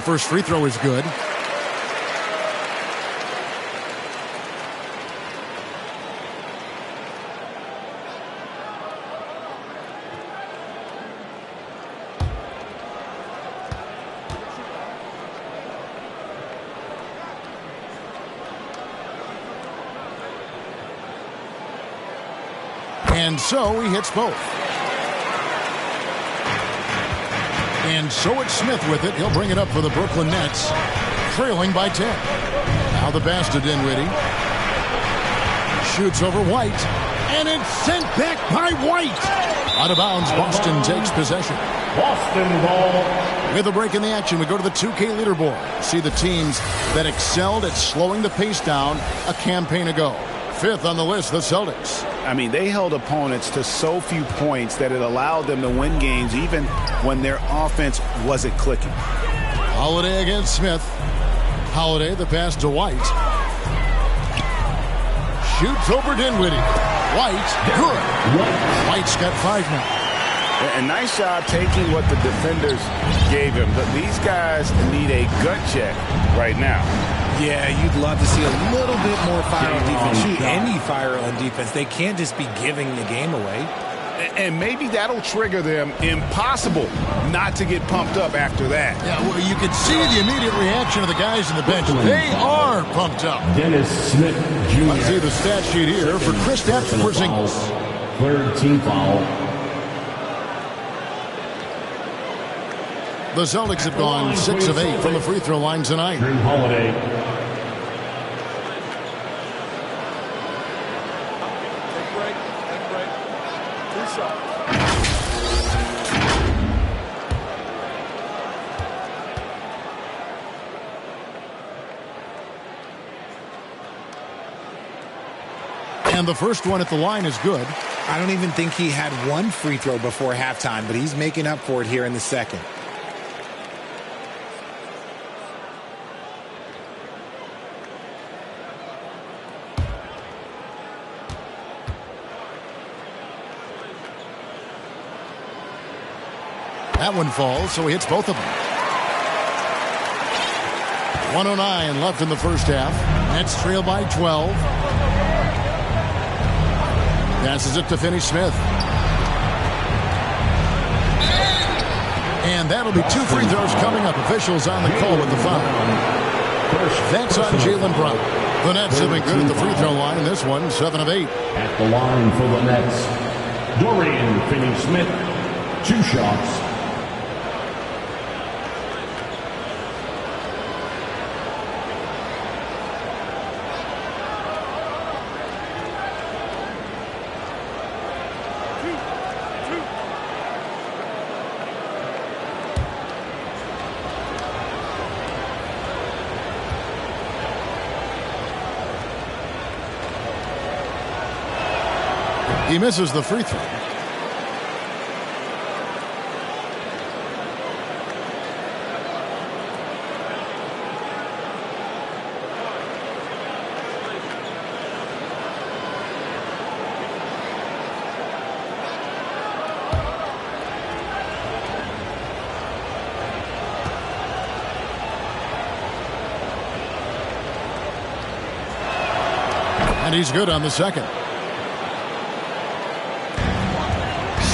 first free throw is good. And so he hits both. And so it's Smith with it. He'll bring it up for the Brooklyn Nets, trailing by 10. Now the pass to Dinwiddie. Shoots over White. And it's sent back by White. Out of bounds, Boston takes possession. Boston ball. With a break in the action, we go to the 2K leaderboard. See the teams that excelled at slowing the pace down a campaign ago. Fifth on the list, the Celtics. I mean, they held opponents to so few points that it allowed them to win games even when their offense wasn't clicking. Holiday against Smith. Holiday, the pass to White. Shoots over Dinwiddie. White, good. White's got 5 now. A nice job taking what the defenders gave him. But these guys need a gut check right now. Yeah, you'd love to see a little bit more fire on defense. Shoot, any fire on defense. They can't just be giving the game away. And maybe that'll trigger them. Impossible not to get pumped up after that. Yeah, well, you can see the immediate reaction of the guys on the bench. They are pumped up. Dennis Smith Jr. Let's see the stat sheet here for Kristaps Porzingis. Third team foul. The Celtics have gone 6 of 8 from the free throw line tonight. Drew Holiday. And the first one at the line is good. I don't even think he had one free throw before halftime, but he's making up for it here in the second. That one falls, so he hits both of them. 109 left in the first half. Nets trail by 12. Passes it to Finney Smith. And that'll be 2 free throws coming up. Officials on the call with the foul. That's on Jaylen Brown. The Nets have been good at the free throw line in this one, 7 of 8. At the line for the Nets, Dorian Finney-Smith, 2 shots. He misses the free throw. And he's good on the second.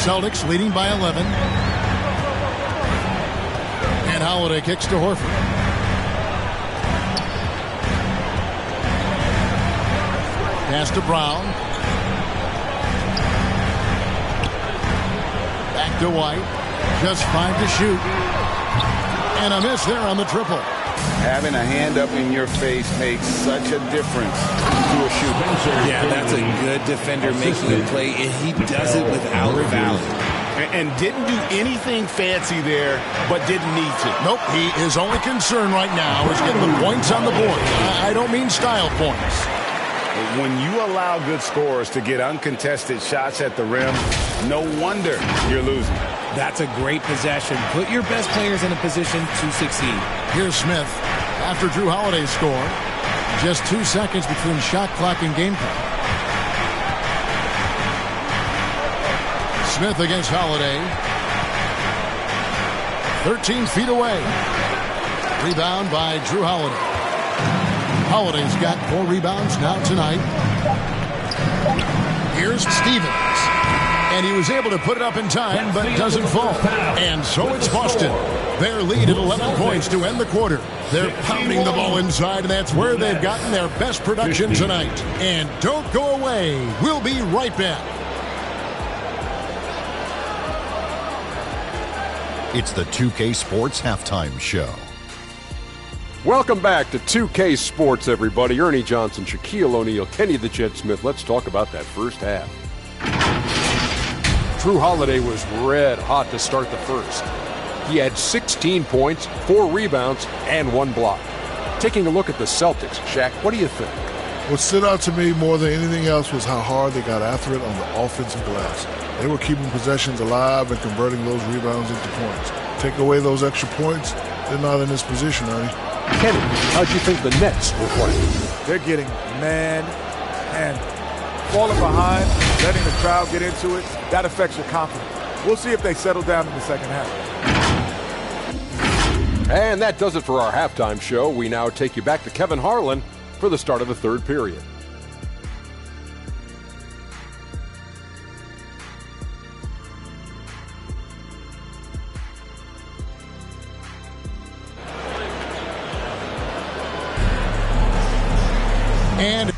Celtics leading by 11. And Holiday kicks to Horford. Pass to Brown. Back to White. Just 5 to shoot. And a miss there on the triple. Having a hand up in your face makes such a difference to a shooter. Yeah, that's a good defender making a play, and he does it without fouling. And didn't do anything fancy there, but didn't need to. Nope, his only concern right now is getting the points on the board. I don't mean style points. When you allow good scorers to get uncontested shots at the rim, no wonder you're losing. That's a great possession. Put your best players in a position to succeed. Here's Smith after Drew Holiday's score. Just 2 seconds between shot clock and game clock. Smith against Holiday. 13 feet away. Rebound by Drew Holiday. Holiday's got 4 rebounds now tonight. Here's Stevens. And he was able to put it up in time, but doesn't fall. And so it's Boston. Their lead at 11 points to end the quarter. They're pounding the ball inside, and that's where they've gotten their best production tonight. And don't go away. We'll be right back. It's the 2K Sports Halftime Show. Welcome back to 2K Sports, everybody. Ernie Johnson, Shaquille O'Neal, Kenny the Jet Smith. Let's talk about that first half. Drew Holiday was red hot to start the first. He had 16 points, 4 rebounds, and 1 block. Taking a look at the Celtics, Shaq, what do you think? What stood out to me more than anything else was how hard they got after it on the offensive glass. They were keeping possessions alive and converting those rebounds into points. Take away those extra points, they're not in this position, Ernie. Kenny, how'd you think the Nets were playing? They're getting man and falling behind, letting the crowd get into it. That affects your confidence. We'll see if they settle down in the second half. And that does it for our halftime show. We now take you back to Kevin Harlan for the start of the third period. And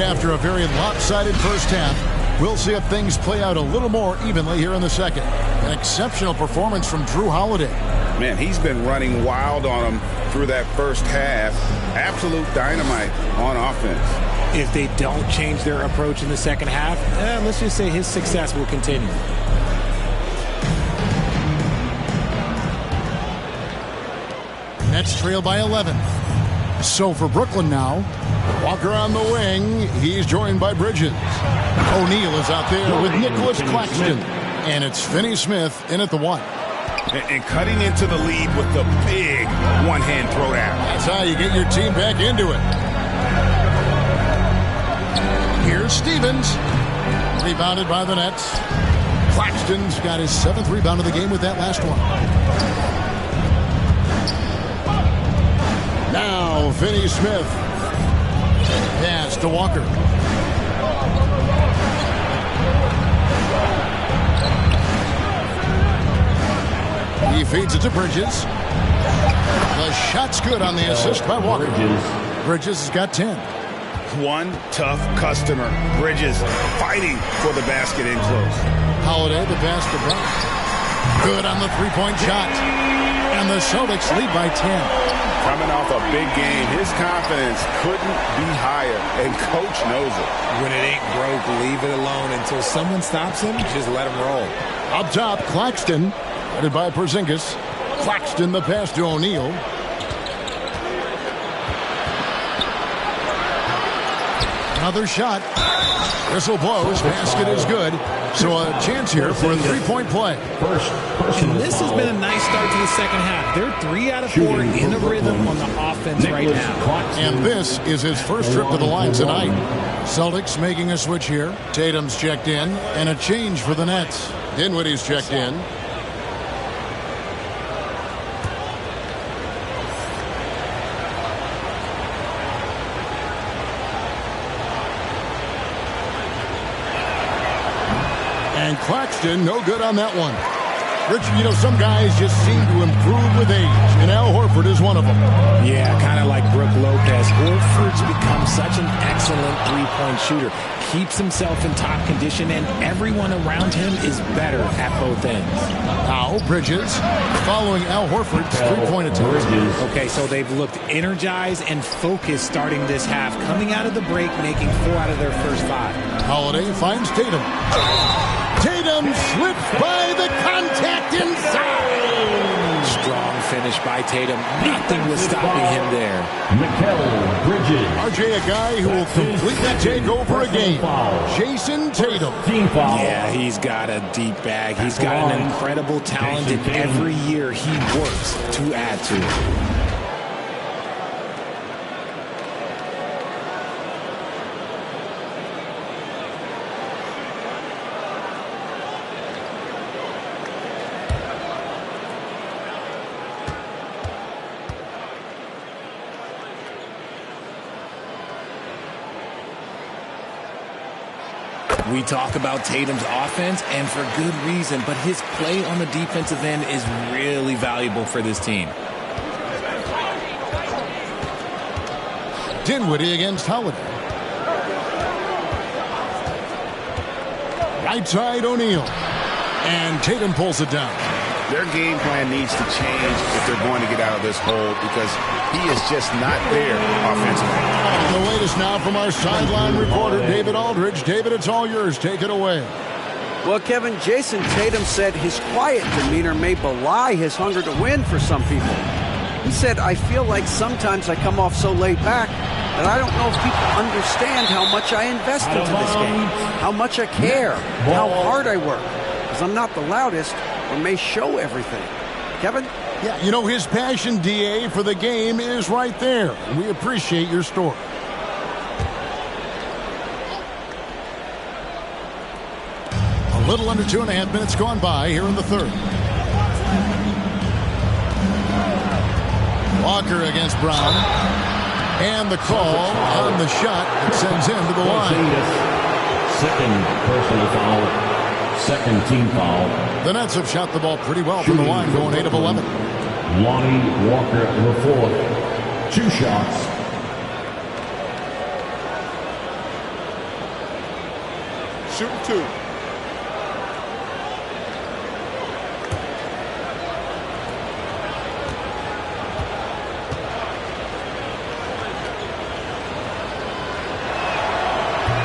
After a very lopsided first half, we'll see if things play out a little more evenly here in the second. An exceptional performance from Drew Holiday. Man, he's been running wild on him through that first half. Absolute dynamite on offense. If they don't change their approach in the second half, let's just say his success will continue. Nets trail by 11. So for Brooklyn now, Walker on the wing. He's joined by Bridges. O'Neal is out there with Nicholas Claxton. And it's Finney Smith in at the 1. And cutting into the lead with the big one-hand throwdown. That's how you get your team back into it. Here's Stevens. Rebounded by the Nets. Claxton's got his 7th rebound of the game with that last one. Now, Finney Smith. Pass to Walker. He feeds it to Bridges. The shot's good on the assist by Walker. Bridges has got 10. One tough customer. Bridges fighting for the basket in close. Holiday, the pass to Brown. Good on the three-point shot. And the Celtics lead by 10. Coming off a big game, his confidence couldn't be higher, and coach knows it. When it ain't broke, leave it alone until someone stops him. Just let him roll. Up top, Claxton, headed by Porzingis. Claxton, the pass to O'Neal. Another shot. Whistle blows. Basket is good. So a chance here for a three-point play. And this has been a nice start to the second half. They're 3 out of 4 in a rhythm on the offense right now. And this is his first trip to the line tonight. Celtics making a switch here. Tatum's checked in. And a change for the Nets. Dinwiddie's checked in. And Claxton, no good on that one. Rich, you know, some guys just seem to improve with age, and Al Horford is one of them. Yeah, kind of like Brook Lopez. Horford's become such an excellent three-point shooter. Keeps himself in top condition, and everyone around him is better at both ends. Now, Bridges following Al Horford's three-point attempt. Okay, so they've looked energized and focused starting this half, coming out of the break, making 4 out of their first 5. Holiday finds Tatum. Tatum slips by the contact inside. Strong finish by Tatum. Nothing was stopping him there. Mikal Bridges. RJ, a guy who will completely take over a game. Jason Tatum. Yeah, he's got a deep bag. He's got an incredible talent, and every year he works to add to it. We talk about Tatum's offense, and for good reason, but his play on the defensive end is really valuable for this team. Dinwiddie against Holiday. Right side, O'Neal. And Tatum pulls it down. Their game plan needs to change if they're going to get out of this hole, because he is just not there offensively. And the latest now from our sideline reporter, David Aldridge. David, it's all yours. Take it away. Well, Kevin, Jason Tatum said his quiet demeanor may belie his hunger to win for some people. He said, I feel like sometimes I come off so laid back that I don't know if people understand how much I invest into this game, how much I care, how hard I work, because I'm not the loudest or may show everything. Kevin? Yeah, you know, his passion, DA, for the game is right there. We appreciate your story. A little under 2.5 minutes gone by here in the third. Walker against Brown. And the call on the shot that sends him to the line. Second personal foul. Second team foul. The Nets have shot the ball pretty well from the line, going 8 of 11. Lonnie Walker, the fourth. 2 shots. shooting 2.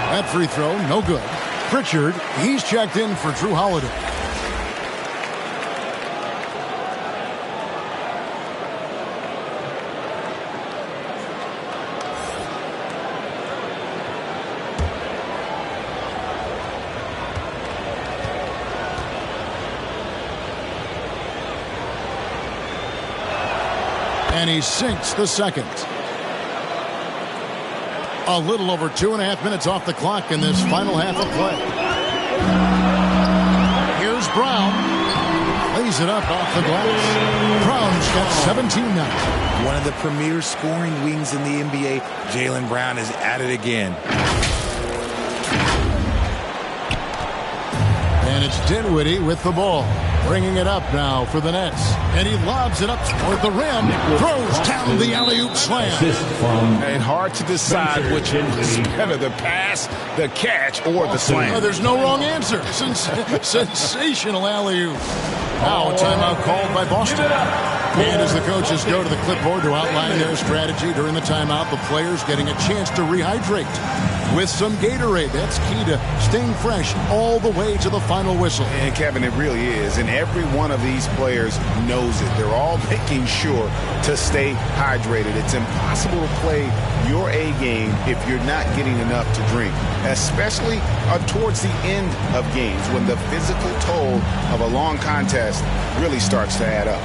That free throw, no good. Pritchard, he's checked in for Drew Holiday. And he sinks the second. A little over 2.5 minutes off the clock in this final half of play. Here's Brown. Lays it up off the glass. Brown's got 17 now. One of the premier scoring wings in the NBA. Jaylen Brown is at it again. And it's Dinwiddie with the ball. Bringing it up now for the Nets. And he lobs it up toward the rim. Throws down the alley-oop slam. And hard to decide which is better, the pass, the catch, or the slam. Oh, there's no wrong answer. Sensational alley-oop. Now a timeout called by Boston. And as the coaches go to the clipboard to outline their strategy during the timeout, the players getting a chance to rehydrate with some Gatorade. That's key to staying fresh all the way to the final whistle. And Kevin, it really is. And every one of these players knows it. They're all making sure to stay hydrated. It's impossible to play your A game if you're not getting enough to drink, especially towards the end of games when the physical toll of a long contest really starts to add up.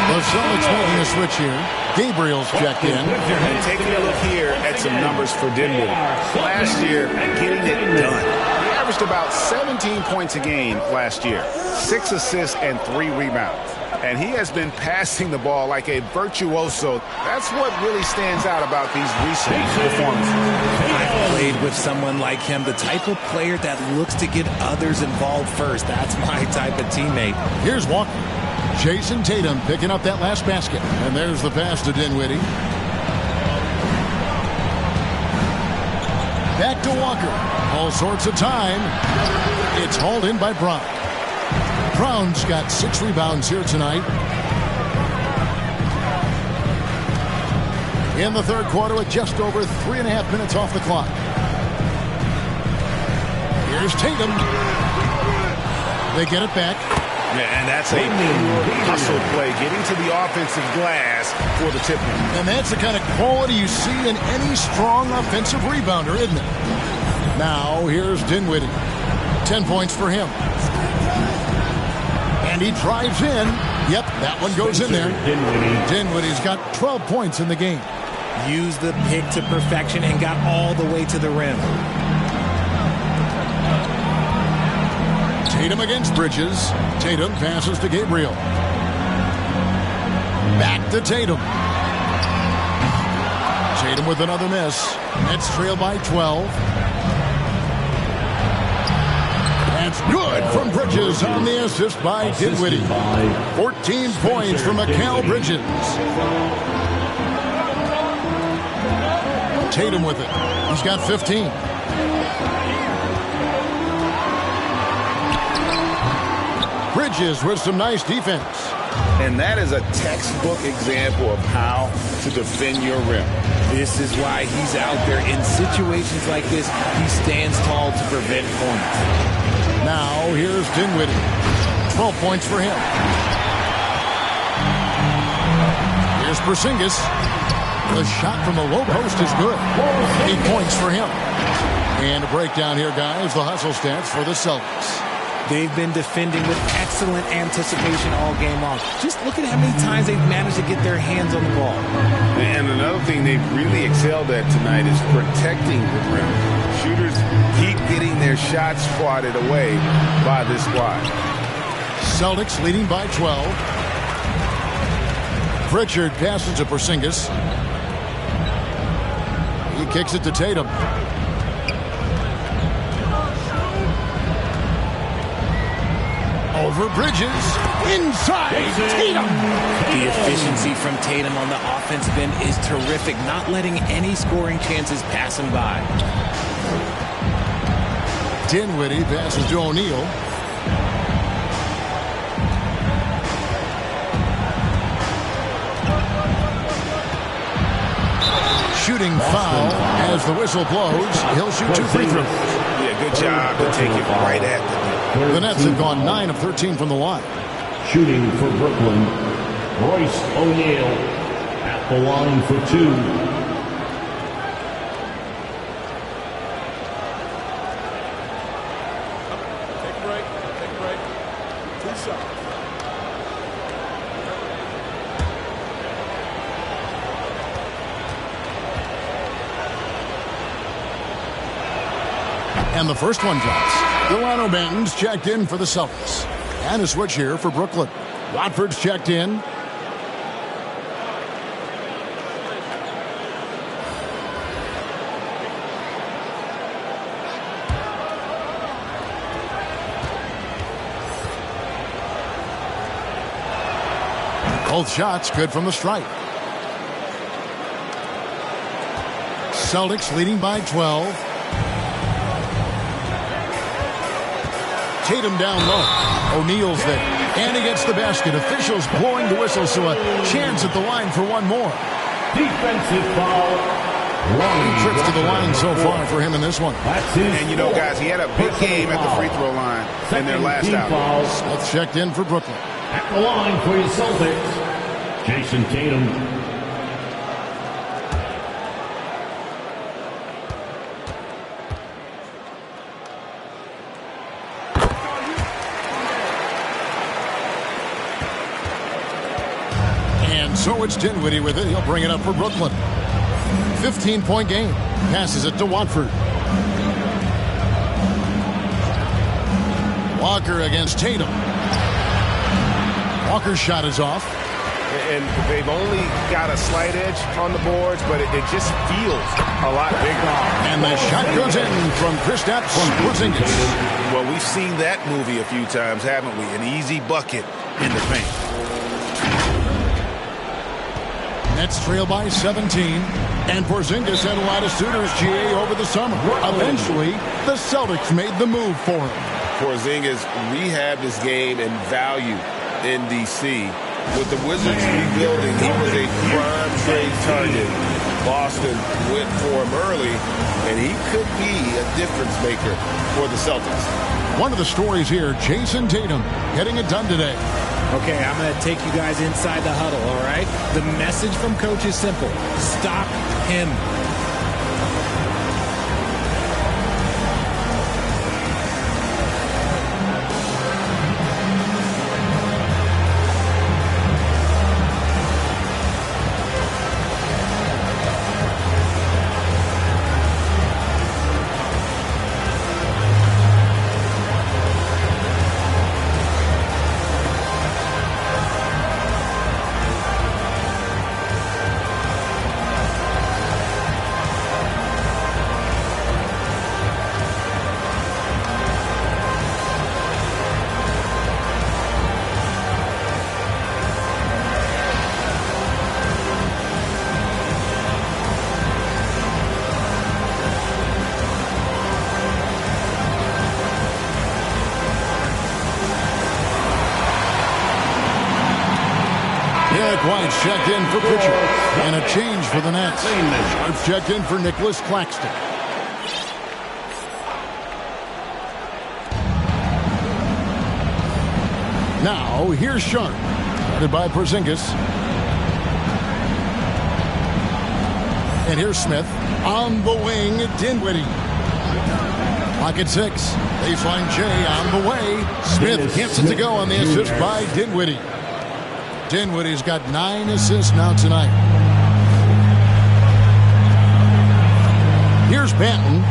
The Celtics making a switch here. Gabriel's checked in. And taking a look here at some numbers for Dinwiddie. Last year, getting it done. He averaged about 17 points a game last year, 6 assists and 3 rebounds. And he has been passing the ball like a virtuoso. That's what really stands out about these recent performances. I've played with someone like him, the type of player that looks to get others involved first. That's my type of teammate. Here's Walker. Jason Tatum picking up that last basket. And there's the pass to Dinwiddie. Back to Walker. All sorts of time. It's hauled in by Brown. Brown's got 6 rebounds here tonight. In the third quarter with just over 3.5 minutes off the clock. Here's Tatum. They get it back. Yeah, and that's a hustle play, getting to the offensive glass for the tip. And that's the kind of quality you see in any strong offensive rebounder, isn't it? Now, here's Dinwiddie. 10 points for him. And he drives in. Yep, that one goes in there. Dinwiddie's got 12 points in the game. Used the pick to perfection and got all the way to the rim. Tatum against Bridges. Tatum passes to Gabriel. Back to Tatum. Tatum with another miss. Nets trail by 12. That's good from Bridges on the assist by Dinwiddie. 14 points from Mikal Bridges. Tatum with it. He's got 15. Bridges with some nice defense. And that is a textbook example of how to defend your rim. This is why he's out there. In situations like this, he stands tall to prevent points. Now, here's Dinwiddie. 12 points for him. Here's Porzingis. The shot from the low post is good. 8 points for him. And a breakdown here, guys. The hustle stats for the Celtics. They've been defending with excellent anticipation all game long. Just look at how many times they've managed to get their hands on the ball. And another thing they've really excelled at tonight is protecting the rim. Shooters keep getting their shots swatted away by this squad. Celtics leading by 12. Pritchard passes to Porzingis. He kicks it to Tatum. Over Bridges, inside Tatum. The efficiency from Tatum on the offensive end is terrific, not letting any scoring chances pass him by. Dinwiddie passes to O'Neal. Shooting foul as the whistle blows. He'll shoot 2 free throws. Yeah, good job to take it right at them. The Nets have gone 9 of 13 from the line. Shooting for Brooklyn, Royce O'Neal at the line for 2. Take a break. Take a break. 2 shots. And the first one drops. Delano Banton's checked in for the Celtics. And a switch here for Brooklyn. Watford's checked in. Both shots good from the stripe. Celtics leading by 12. Tatum down low. O'Neal's there. And he gets the basket. Officials blowing the whistle, so a chance at the line for one more. Defensive foul. 2 trips to the line so far for him in this one. And you know, guys, he had a big game at the free throw line in their last outing. Smith checked in for Brooklyn. At the line for your Celtics, Jason Tatum. So it's Dinwiddie with it. He'll bring it up for Brooklyn. 15-point game. Passes it to Watford. Walker against Tatum. Walker's shot is off. And they've only got a slight edge on the boards, but it just feels a lot bigger. And the shot goes in from Kristaps Porzingis. Well, we've seen that movie a few times, haven't we? An easy bucket in the paint. Nets trail by 17, and Porzingis had a lot of suitors, GA, over the summer. Eventually, the Celtics made the move for him. Porzingis rehabbed his game and value in D.C. With the Wizards rebuilding, he was a prime trade target. Boston went for him early, and he could be a difference maker for the Celtics. One of the stories here, Jason Tatum getting it done today. Okay, I'm going to take you guys inside the huddle, all right? The message from Coach is simple. Stop him. White's checked in for Pritchard. And a change for the Nets. Sharp's checked in for Nicholas Claxton. Now, here's Sharp. Headed by Porzingis. And here's Smith. On the wing, Dinwiddie. Pocket 6. Baseline J on the way. Smith gets it to go on the assist by Dinwiddie. Dinwiddie's got 9 assists now tonight. Here's Banton.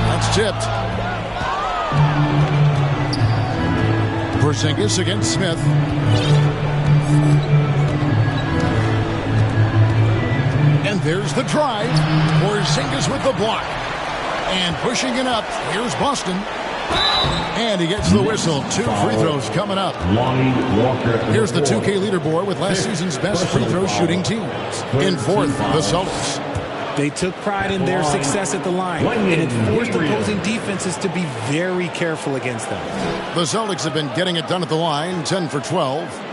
That's tipped. Porzingis against Smith. And there's the drive. Porzingis with the block. And pushing it up. Here's Boston. And he gets the whistle. 2 free throws coming up. Here's the 2K leaderboard with last season's best free throw shooting teams. In fourth, the Celtics. They took pride in their success at the line, and it forced opposing defenses to be very careful against them. The Celtics have been getting it done at the line, 10 for 12.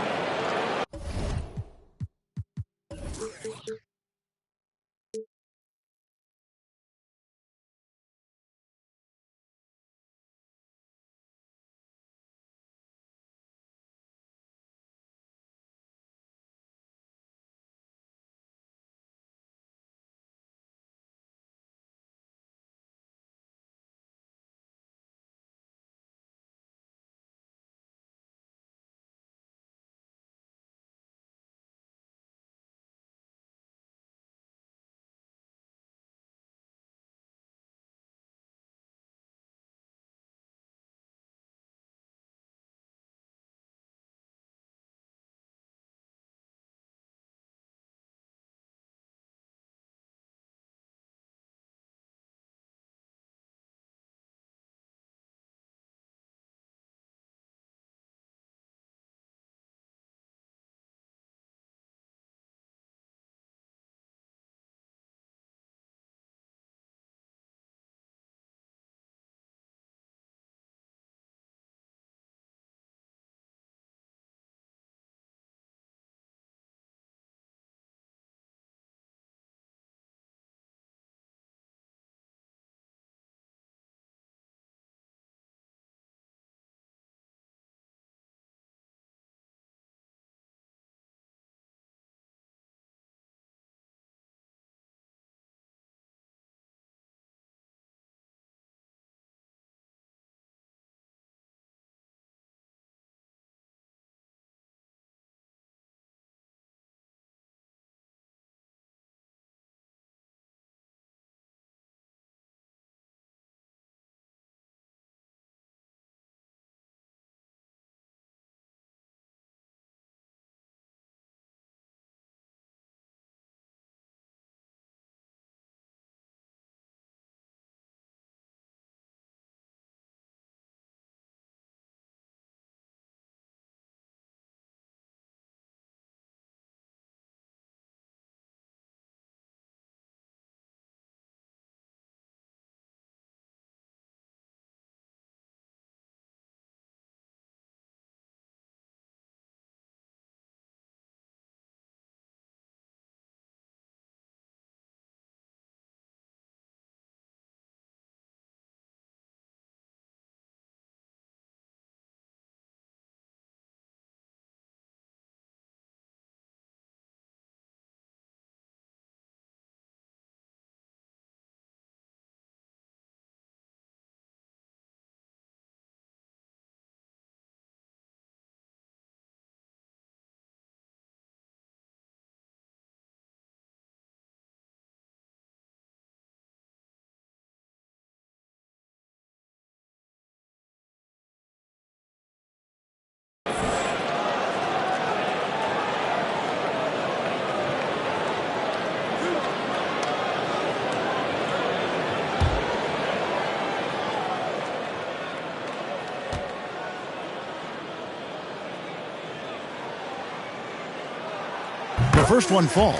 The first one falls.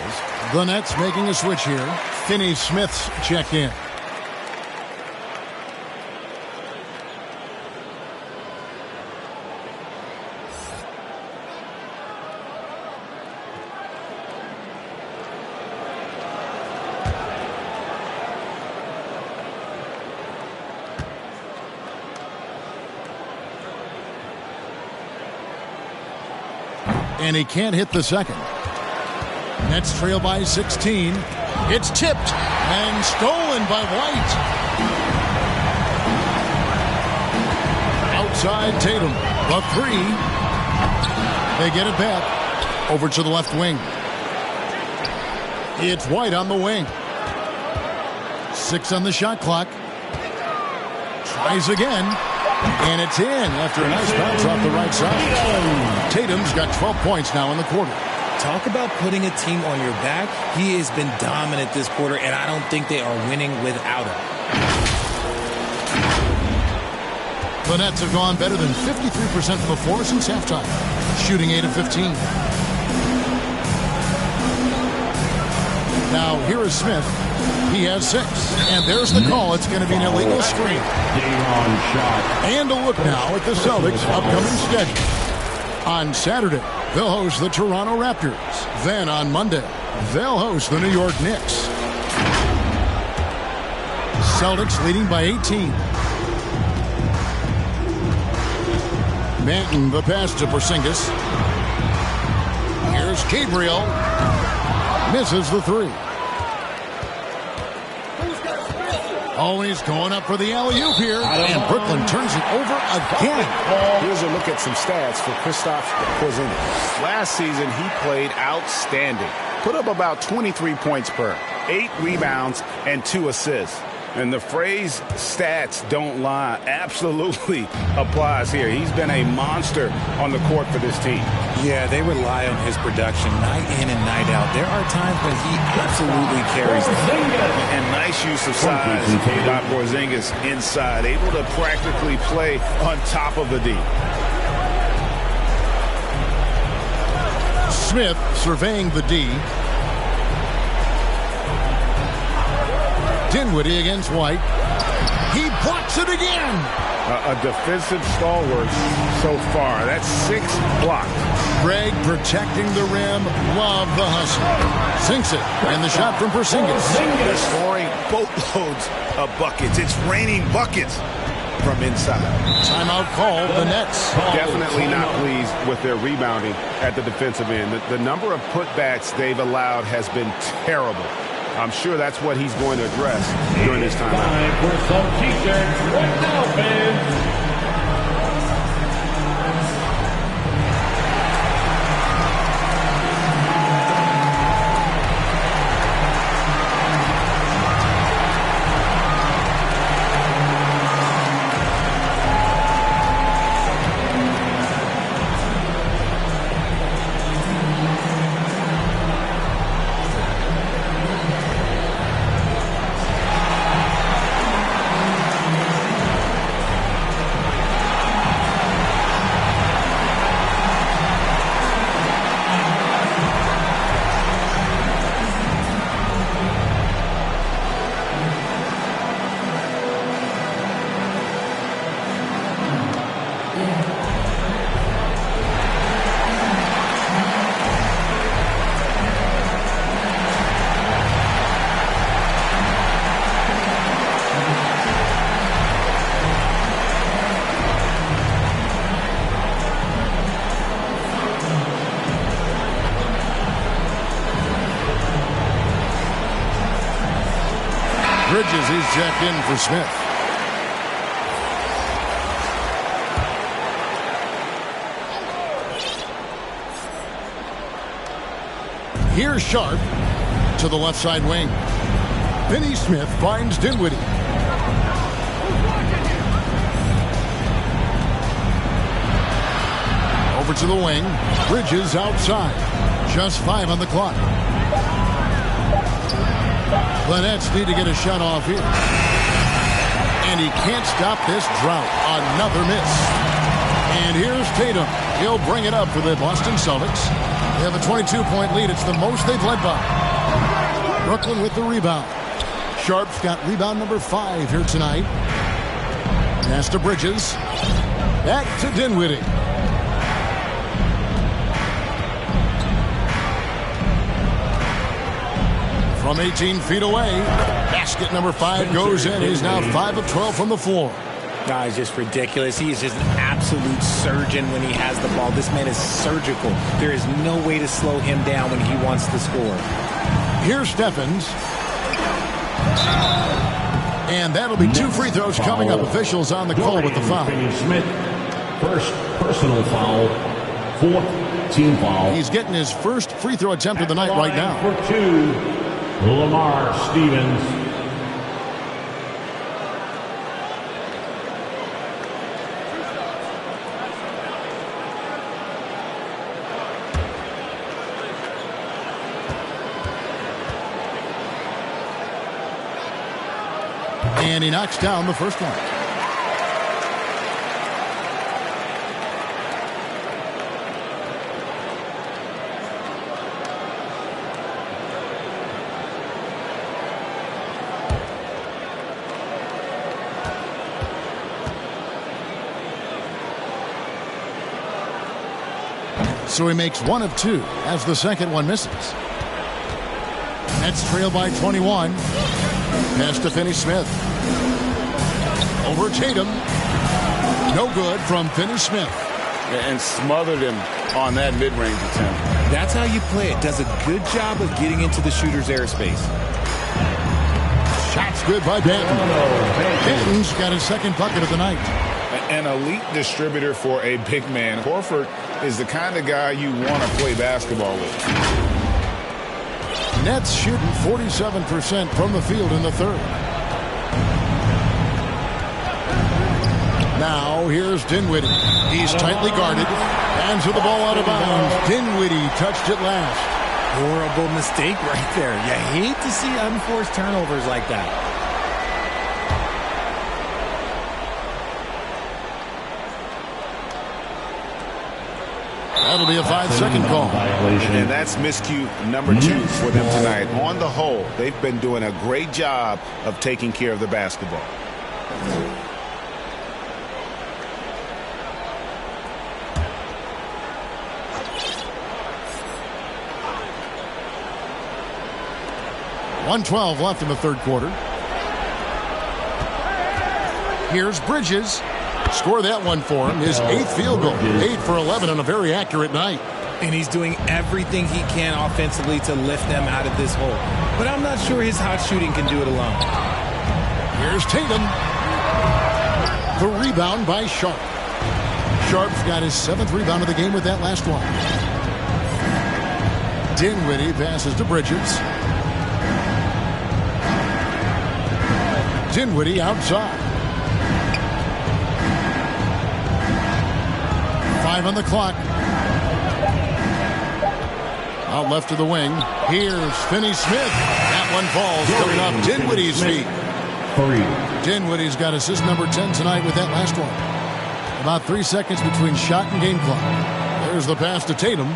The Nets making a switch here. Finney-Smith's checked in. And he can't hit the second. Nets trail by 16. It's tipped and stolen by White. Outside Tatum. The three. They get it back. Over to the left wing. It's White on the wing. 6 on the shot clock. Tries again. And it's in after a nice bounce off the right side. Tatum's got 12 points now in the quarter. Talk about putting a team on your back. He has been dominant this quarter, and I don't think they are winning without him. The Nets have gone better than 53% from the floor since halftime, shooting 8 of 15. Now, here is Smith. He has 6. And there's the call. It's going to be an illegal screen. And a look now at the Celtics' upcoming schedule. On Saturday, they'll host the Toronto Raptors. Then on Monday, they'll host the New York Knicks. Celtics leading by 18. Manton, the pass to Porzingis. Here's Gabriel. Misses the 3. Oh, he's going up for the alley-oop here. And Brooklyn turns it over again. Here's a look at some stats for Kristaps Porzingis. Last season, he played outstanding. Put up about 23 points per, 8 rebounds, and 2 assists. And the phrase stats don't lie absolutely applies here. He's been a monster on the court for this team. Yeah, they rely on his production night in and night out. There are times when he absolutely carries them. And nice use of size by Porzingis inside, able to practically play on top of the D. Smith surveying the D. Dinwiddie against White. He blocks it again. A defensive stalwart so far. That's 6 blocks. Greg protecting the rim. Love the hustle. Sinks it. And the shot from Porzingis. They're scoring boatloads of buckets. It's raining buckets from inside. Timeout call. The Nets. Definitely not pleased with their rebounding at the defensive end. The number of putbacks they've allowed has been terrible. I'm sure that's what he's going to address during this timeout. Time for some t-shirts. What now, fans? Bridges, he's checked in for Smith. Here's Sharp to the left side wing. Finney Smith finds Dinwiddie. Over to the wing. Bridges outside. Just 5 on the clock. The Nets need to get a shot off here. And he can't stop this drought. Another miss. And here's Tatum. He'll bring it up for the Boston Celtics. They have a 22-point lead. It's the most they've led by. Brooklyn with the rebound. Sharp's got rebound number 5 here tonight. Pass to Bridges. Back to Dinwiddie. From 18 feet away. Basket number 5 goes in. He's now 5 of 12 from the floor. No, it's just ridiculous. He is just an absolute surgeon when he has the ball. This man is surgical. There is no way to slow him down when he wants to score. Here's Stephens. And that'll be 2 free throws coming up. Officials on the call with the foul. Smith, first personal foul, 4th team foul. He's getting his first free throw attempt of the night right now. For 2, Lamar Stevens. And he knocks down the first one. So he makes 1 of 2 as the second one misses. Nets trail by 21. Pass to Finney-Smith. Over Tatum. No good from Finney-Smith. And smothered him on that mid-range attempt. That's how you play it. Does a good job of getting into the shooter's airspace. Shots good by Banton. Banton's got his second bucket of the night. An elite distributor for a big man. Horford is the kind of guy you want to play basketball with. Nets shooting 47% from the field in the third. Now here's Dinwiddie. He's tightly guarded. Hands with the ball out of bounds. Dinwiddie touched it last. Horrible mistake right there. You hate to see unforced turnovers like that. That'll be a 5-second call. And that's miscue number 2 for them tonight. On the whole, they've been doing a great job of taking care of the basketball. .112 left in the third quarter. Here's Bridges. Score that one for him. His 8th field goal. 8 for 11 on a very accurate night. And he's doing everything he can offensively to lift them out of this hole. But I'm not sure his hot shooting can do it alone. Here's Tatum. The rebound by Sharp. Sharp's got his 7th rebound of the game with that last one. Dinwiddie passes to Bridges. Dinwiddie outside. 5 on the clock. Out left to the wing. Here's Finney-Smith. That one falls. Coming up Dinwiddie's feet. Dinwiddie's got assist number 10 tonight with that last one. About 3 seconds between shot and game clock. There's the pass to Tatum.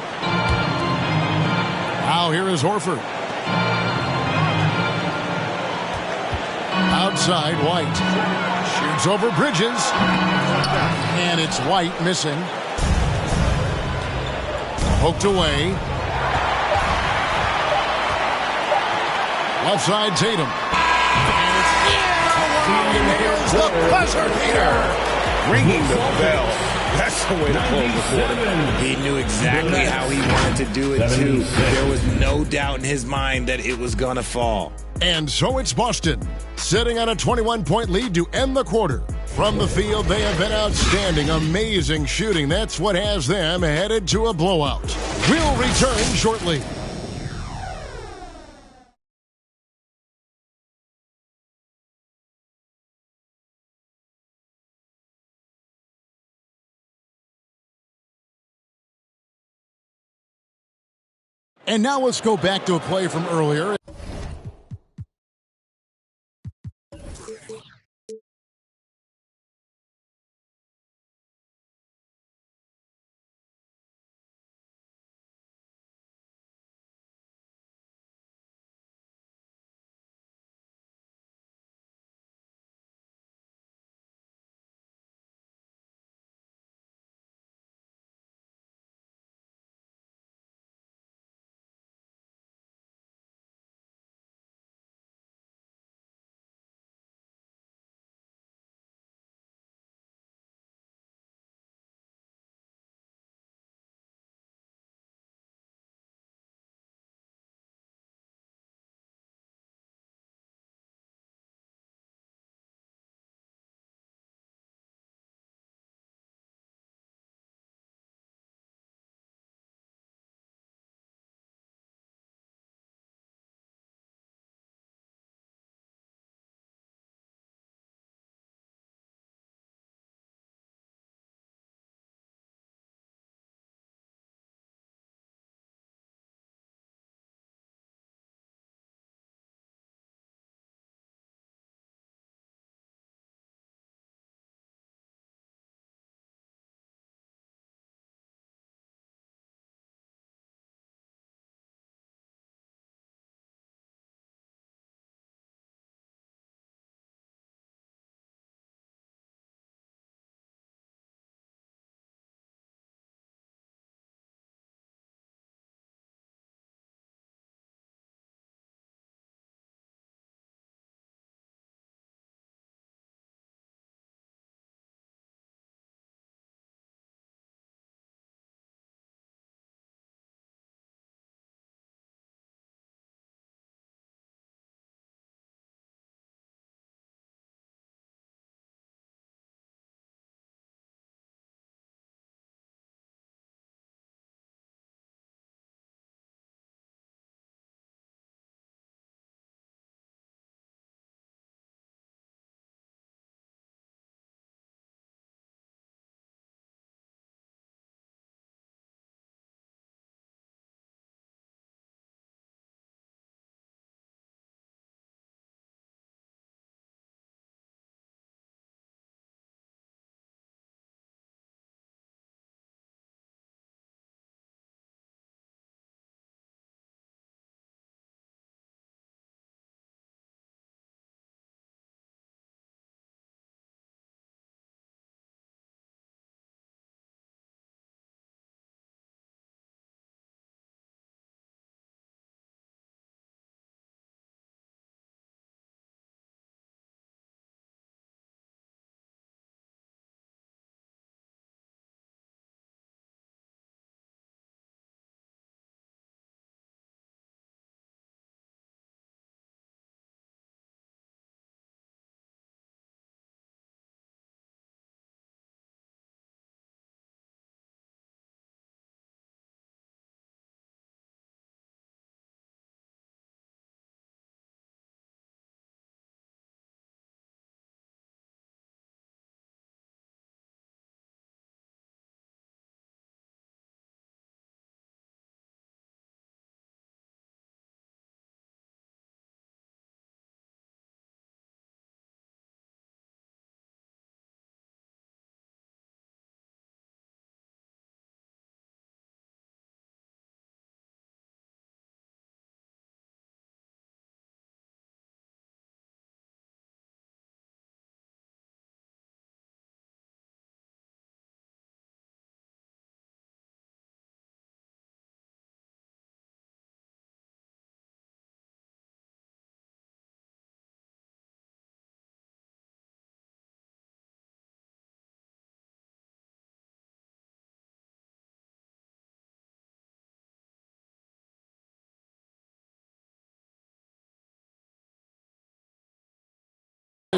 Now here is Horford. Outside, White. Shoots over Bridges. And it's White missing. Poked away. Left side, Tatum. And there's the buzzer beater. Ringing the bell. That's the way to close the quarter. He knew exactly how he wanted to do it, too. There was no doubt in his mind that it was going to fall. And so it's Boston, sitting on a 21-point lead to end the quarter. From the field, they have been outstanding, amazing shooting. That's what has them headed to a blowout. We'll return shortly. And now let's go back to a play from earlier.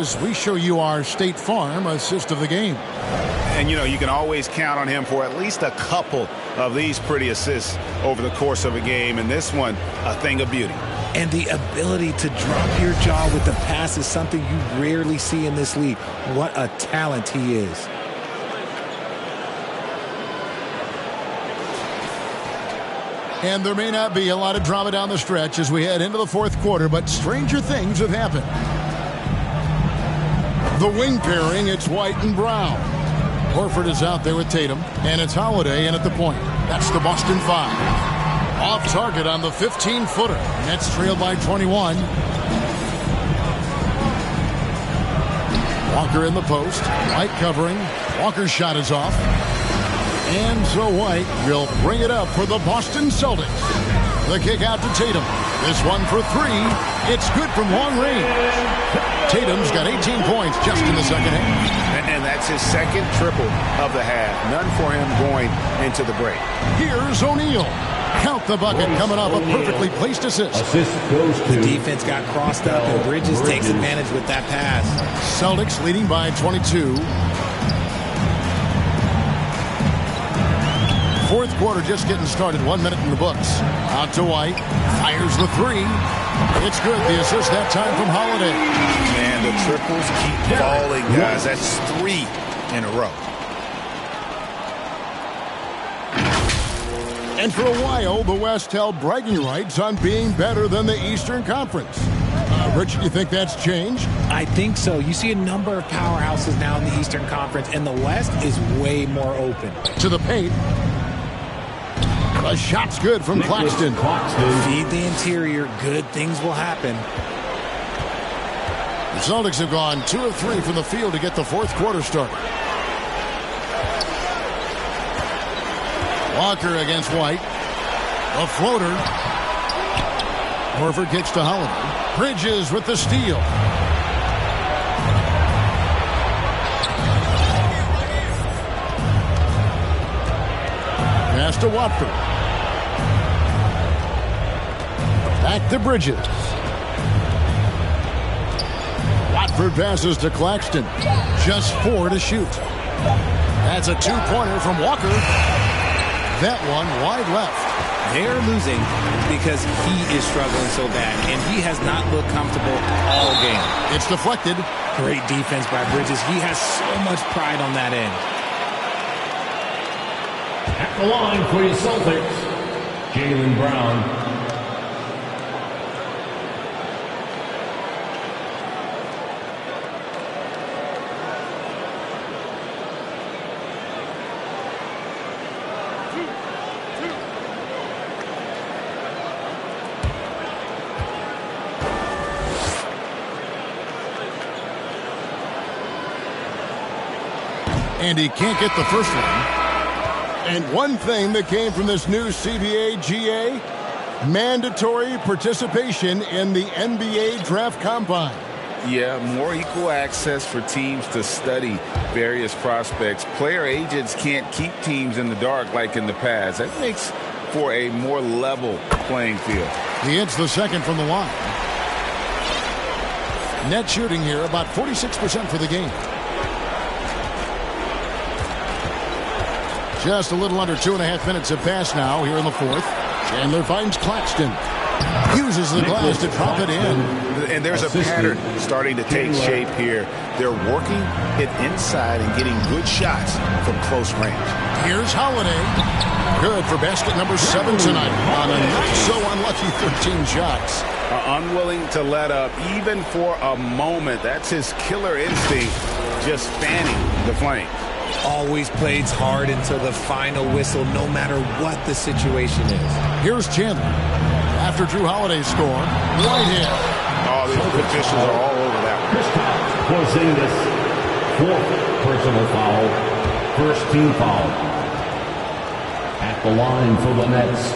As we show you our State Farm assist of the game. And, you know, you can always count on him for at least a couple of these pretty assists over the course of a game. And this one, a thing of beauty. And the ability to drop your jaw with the pass is something you rarely see in this league. What a talent he is. And there may not be a lot of drama down the stretch as we head into the fourth quarter, but stranger things have happened. The wing pairing, it's White and Brown. Horford is out there with Tatum, and it's Holiday in at the point. That's the Boston 5. Off target on the 15-footer. Nets trail by 21. Walker in the post. White covering. Walker's shot is off. And so White will bring it up for the Boston Celtics. The kick out to Tatum. This one for three. It's good from long range. Tatum's got 18 points just in the second half. And that's his second triple of the half. None for him going into the break. Here's O'Neal. Count the bucket coming off a perfectly placed assist. Assist goes to the defense got crossed up, and Bridges takes advantage with that pass. Celtics leading by 22. Fourth quarter just getting started. 1 minute in the books. Out to White. Fires the three. It's good. The assist that time from Holiday. And the triples keep falling, guys. That's 3 in a row. And for a while, the West held bragging rights on being better than the Eastern Conference. Rich, do you think that's changed? I think so. You see a number of powerhouses now in the Eastern Conference, and the West is way more open. To the paint. The shot's good from Claxton. Feed the interior. Good things will happen. The Celtics have gone 2 of 3 from the field to get the fourth quarter started. Walker against White. A floater. Horford kicks to Holiday. Bridges with the steal. Pass to Watford. Back to Bridges. Watford passes to Claxton. Just 4 to shoot. That's a 2-pointer from Walker. That one wide left. They're losing because he is struggling so bad, and he has not looked comfortable all game. It's deflected. Great defense by Bridges. He has so much pride on that end. At the line for your Celtics, Jaylen Brown. And he can't get the first one. And one thing that came from this new CBA GA, mandatory participation in the NBA Draft Combine. Yeah, more equal access for teams to study various prospects. Player agents can't keep teams in the dark like in the past. That makes for a more level playing field. He hits the second from the line. Net shooting here, about 46% for the game. Just a little under 2.5 minutes have passed now here in the fourth. Chandler finds Claxton. Uses the glass to drop it in. And there's a pattern starting to take shape here. They're working it inside and getting good shots from close range. Here's Holiday. Good for basket number 7 tonight on a not-so-unlucky 13 shots. Unwilling to let up even for a moment. That's his killer instinct, just fanning the flame. Always plays hard until the final whistle, no matter what the situation is. Here's Chandler. After Drew Holiday's score, right here. Oh, these petitions are all over that one. Porzingis, 4th personal foul, first team foul. At the line for the Nets,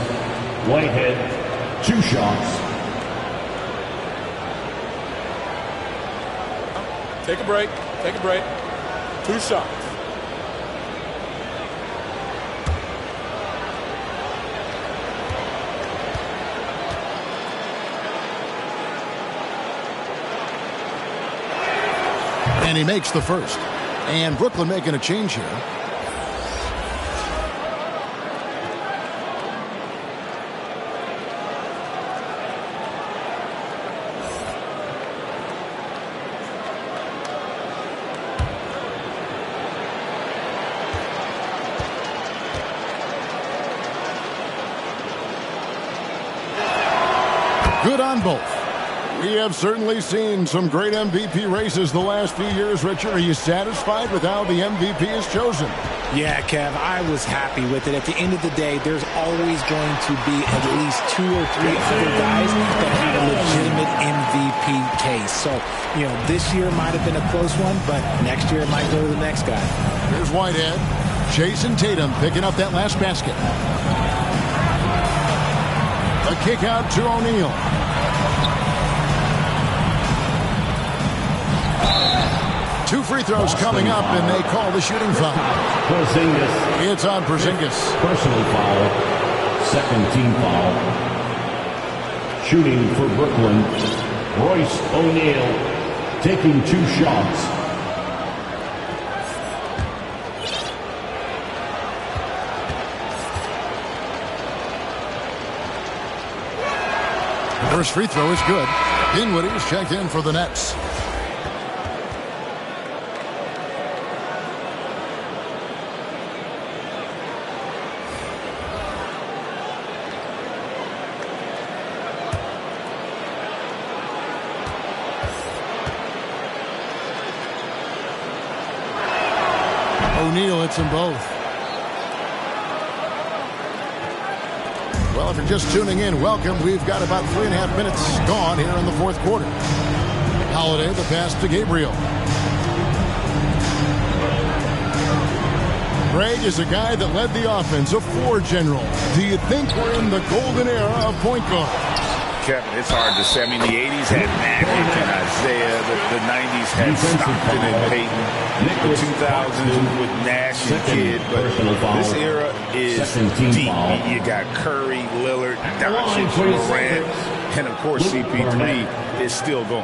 Whitehead, 2 shots. Take a break. Take a break. 2 shots. And he makes the first. And Brooklyn making a change here. Good on both. We have certainly seen some great MVP races the last few years. Richard, are you satisfied with how the MVP is chosen? Yeah, Kev, I was happy with it. At the end of the day, there's always going to be at least 2 or 3 other guys that have a legitimate MVP case. So, this year might have been a close one, but next year it might go to the next guy. Here's Whitehead. Jason Tatum picking up that last basket. A kick out to O'Neal. Two free throws coming up, and they call the shooting foul. Porzingis. It's on Porzingis. Personal foul. Second team foul. Shooting for Brooklyn. Royce O'Neal taking 2 shots. First free throw is good. Dinwiddie's checked in for the Nets. O'Neal hits them both. Well, if you're just tuning in, welcome. We've got about 3.5 minutes gone here in the fourth quarter. Holiday, the pass to Gabriel. Greg is a guy that led the offense, a floor general. Do you think we're in the golden era of point guard? Kevin, it's hard to say. I mean, the 80s had Magic and Isaiah. The 90s had Stockton and Payton. The 2000s with Nash and Kidd. But this era is deep. You got Curry, Lillard, Doncic, Morant, and, of course, CP3 is still going.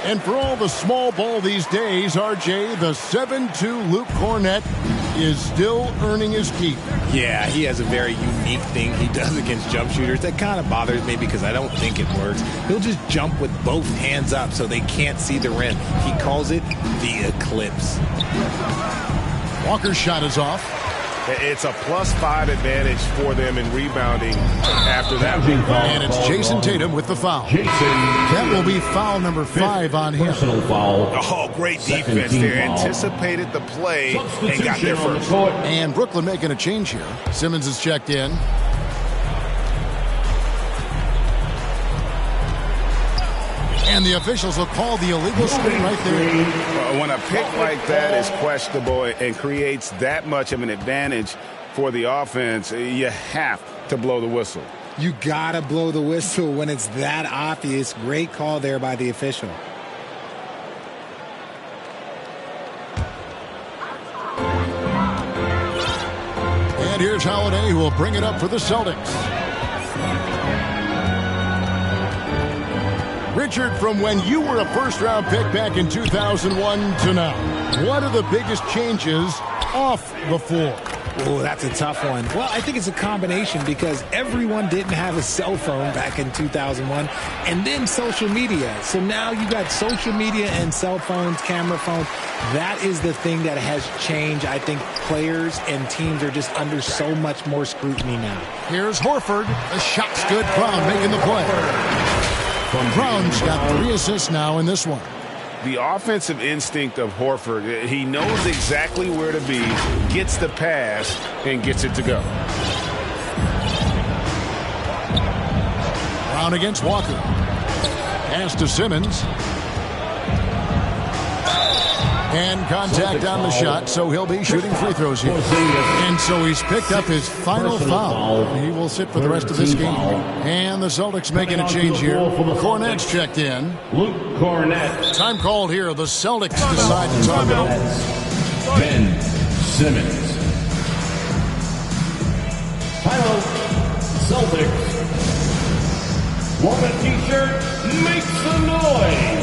And for all the small ball these days, RJ, the 7'2" Luke Cornett is still earning his keep. Yeah, he has a very unique thing he does against jump shooters. That kind of bothers me because I don't think it works. He'll just jump with both hands up so they can't see the rim. He calls it the eclipse. Walker's shot is off. It's a +5 advantage for them in rebounding after that. And it's Jason Tatum with the foul. That will be foul number 5 on him. Oh, great defense there. Anticipated the play and got there first. And Brooklyn making a change here. Simmons is checked in. And the officials will call the illegal screen right there. When a pick like that is questionable and creates that much of an advantage for the offense, you have to blow the whistle. You gotta blow the whistle when it's that obvious. Great call there by the official. And here's Holiday, who will bring it up for the Celtics. Richard, from when you were a first-round pick back in 2001 to now, what are the biggest changes off the floor? Oh, that's a tough one. Well, I think it's a combination because everyone didn't have a cell phone back in 2001 and then social media. So now you got social media and cell phones, camera phones. That is the thing that has changed. I think players and teams are just under so much more scrutiny now. Here's Horford. The shot's good. Brown making the play. Brown's got 3 assists now in this one. The offensive instinct of Horford, he knows exactly where to be, gets the pass, and gets it to go. Brown against Walker. Pass to Simmons. And contact on the shot, so he'll be shooting free throws here. And so he's picked up his final foul. He will sit for the rest of this game. And the Celtics making a change here. Cornette's checked in. Luke Cornette. Time called here. The Celtics decide to talk it over. Ben Simmons. Timeout. Celtics. Want a t-shirt? Make some noise.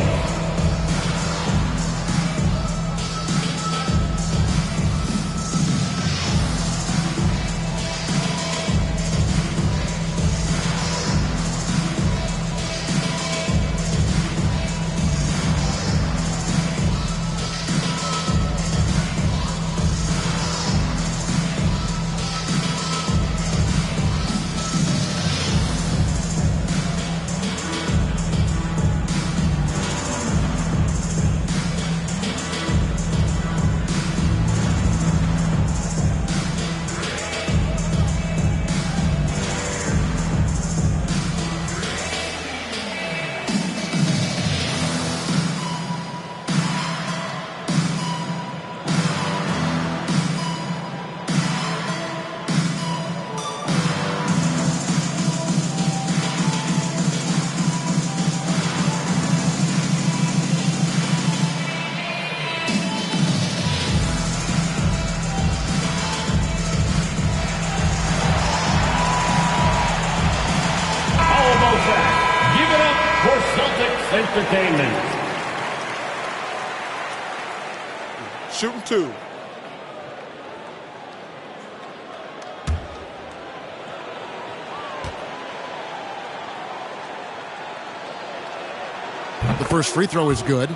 Entertainment. Shooting two. The first free throw is good.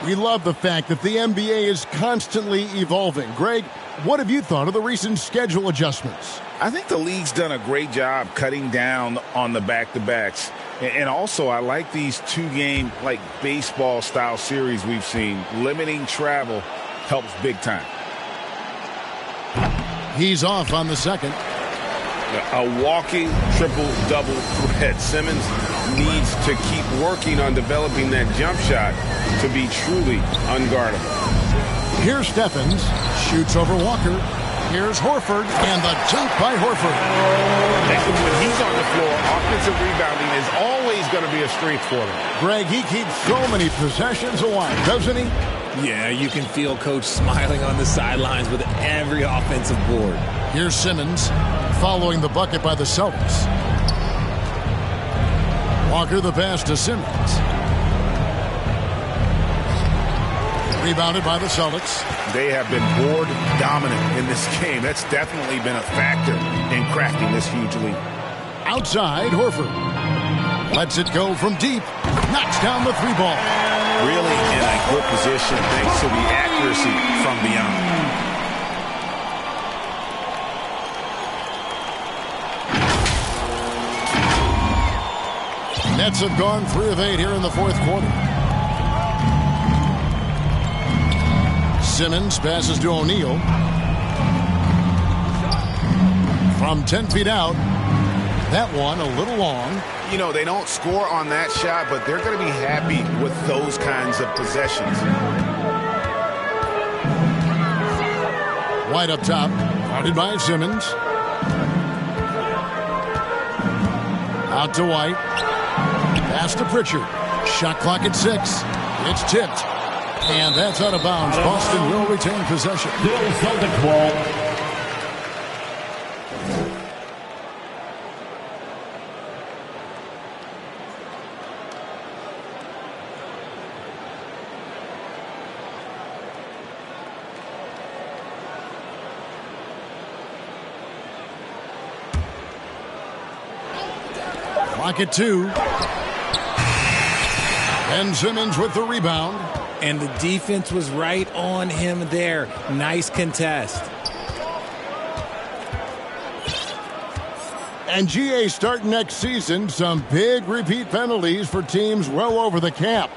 We love the fact that the NBA is constantly evolving. Greg, what have you thought of the recent schedule adjustments? I think the league's done a great job cutting down on the back-to-backs. And also, I like these two-game, like, baseball-style series we've seen. Limiting travel helps big time. He's off on the second. A walking triple-double threat. Simmons needs to keep working on developing that jump shot to be truly unguardable. Here's Stephens. Shoots over Walker. Here's Horford, and the dunk by Horford. When he's on the floor, offensive rebounding is always going to be a strength for them. Greg, he keeps so many possessions alive, doesn't he? Yeah, you can feel Coach smiling on the sidelines with every offensive board. Here's Simmons, following the bucket by the Celtics. Walker the pass to Simmons. Rebounded by the Celtics. They have been board dominant in this game. That's definitely been a factor in crafting this huge lead. Outside, Horford lets it go from deep. Knocks down the three ball. Really in a good position thanks to the accuracy from beyond. Nets have gone 3 of 8 here in the fourth quarter. Simmons passes to O'Neal. From 10 feet out. That one a little long. You know, they don't score on that shot, but they're going to be happy with those kinds of possessions. White up top. Guarded by Simmons. Out to White. Pass to Pritchard. Shot clock at 6. It's tipped. And that's out of bounds. Boston will retain possession. Still Celtic ball. Clock at 2. Ben Simmons with the rebound. And the defense was right on him there. Nice contest. And GA starting next season, some big repeat penalties for teams well over the cap.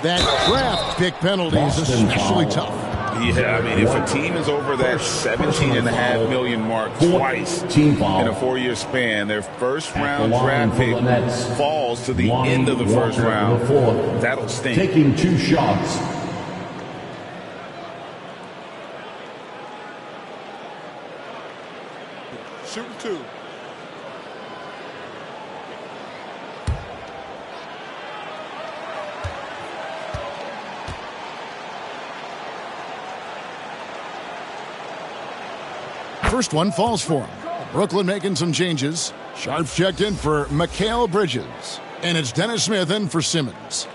That draft pick penalties especially tough. Yeah, I mean, if a team is over that $17.5 million mark twice in a 4-year span, their first-round draft pick falls to the end of the first round. That'll sting. Taking 2 shots. Shooting 2. First one falls for him. Brooklyn making some changes. Sharp checked in for Mikal Bridges. And it's Dennis Smith in for Simmons.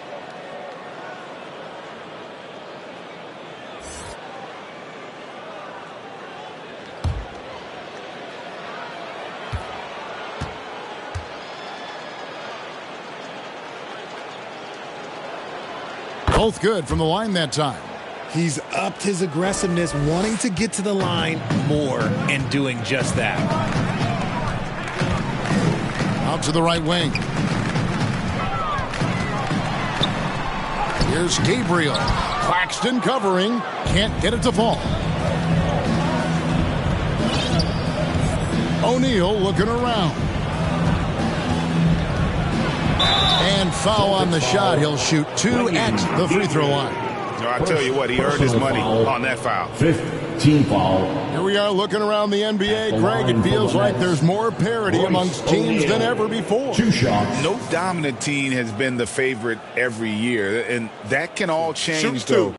Both good from the line that time. He's upped his aggressiveness, wanting to get to the line more and doing just that. Out to the right wing. Here's Gabriel. Claxton covering. Can't get it to fall. O'Neal looking around. And foul on the shot. He'll shoot 2 at the free throw line. I tell you what, he earned his money on that foul. 15 foul. Here we are looking around the NBA. Greg, it feels like there's more parity amongst teams than ever before. 2 shots. No dominant team has been the favorite every year, and that can all change, though.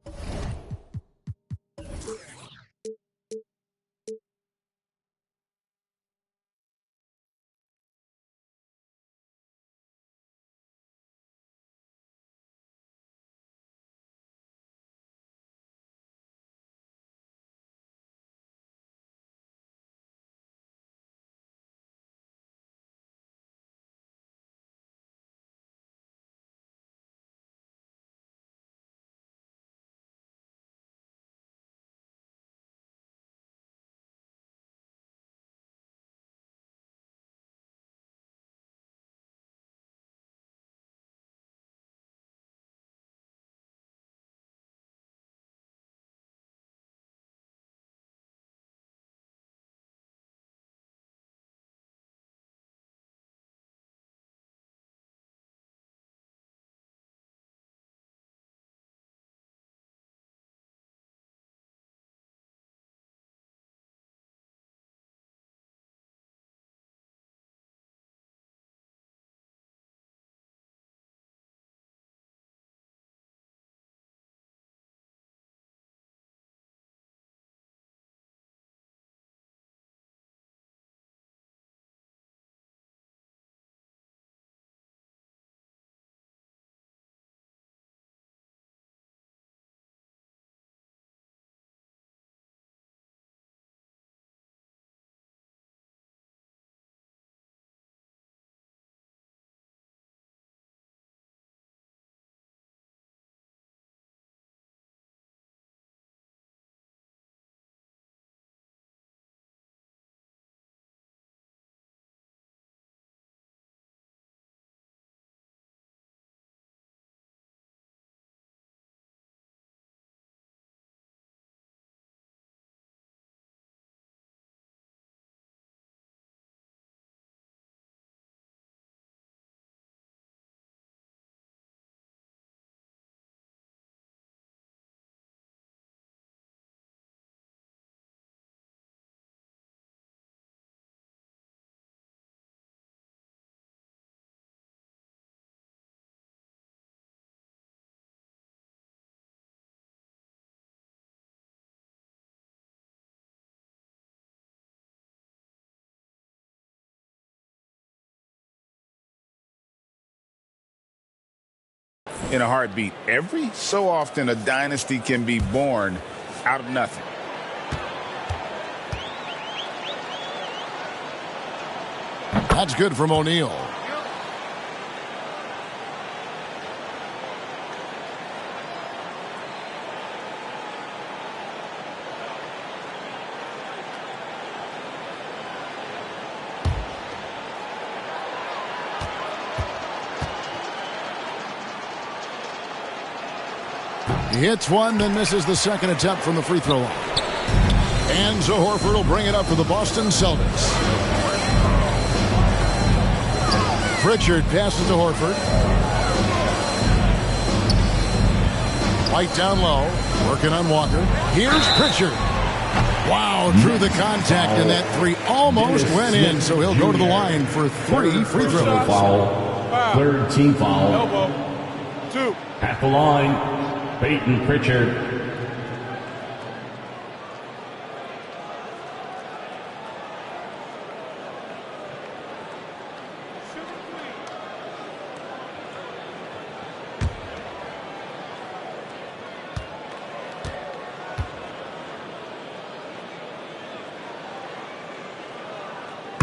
In a heartbeat, every so often a dynasty can be born out of nothing. That's good from O'Neal. He hits one, then misses the second attempt from the free throw line. And so Horford will bring it up for the Boston Celtics. Pritchard passes to Horford. White down low, working on Walker. Here's Pritchard. Wow, drew the contact, and that three almost went in, so he'll go to the line for 3 free throws. Foul. Third team foul. Elbow. 2. At the line, Peyton Pritchard.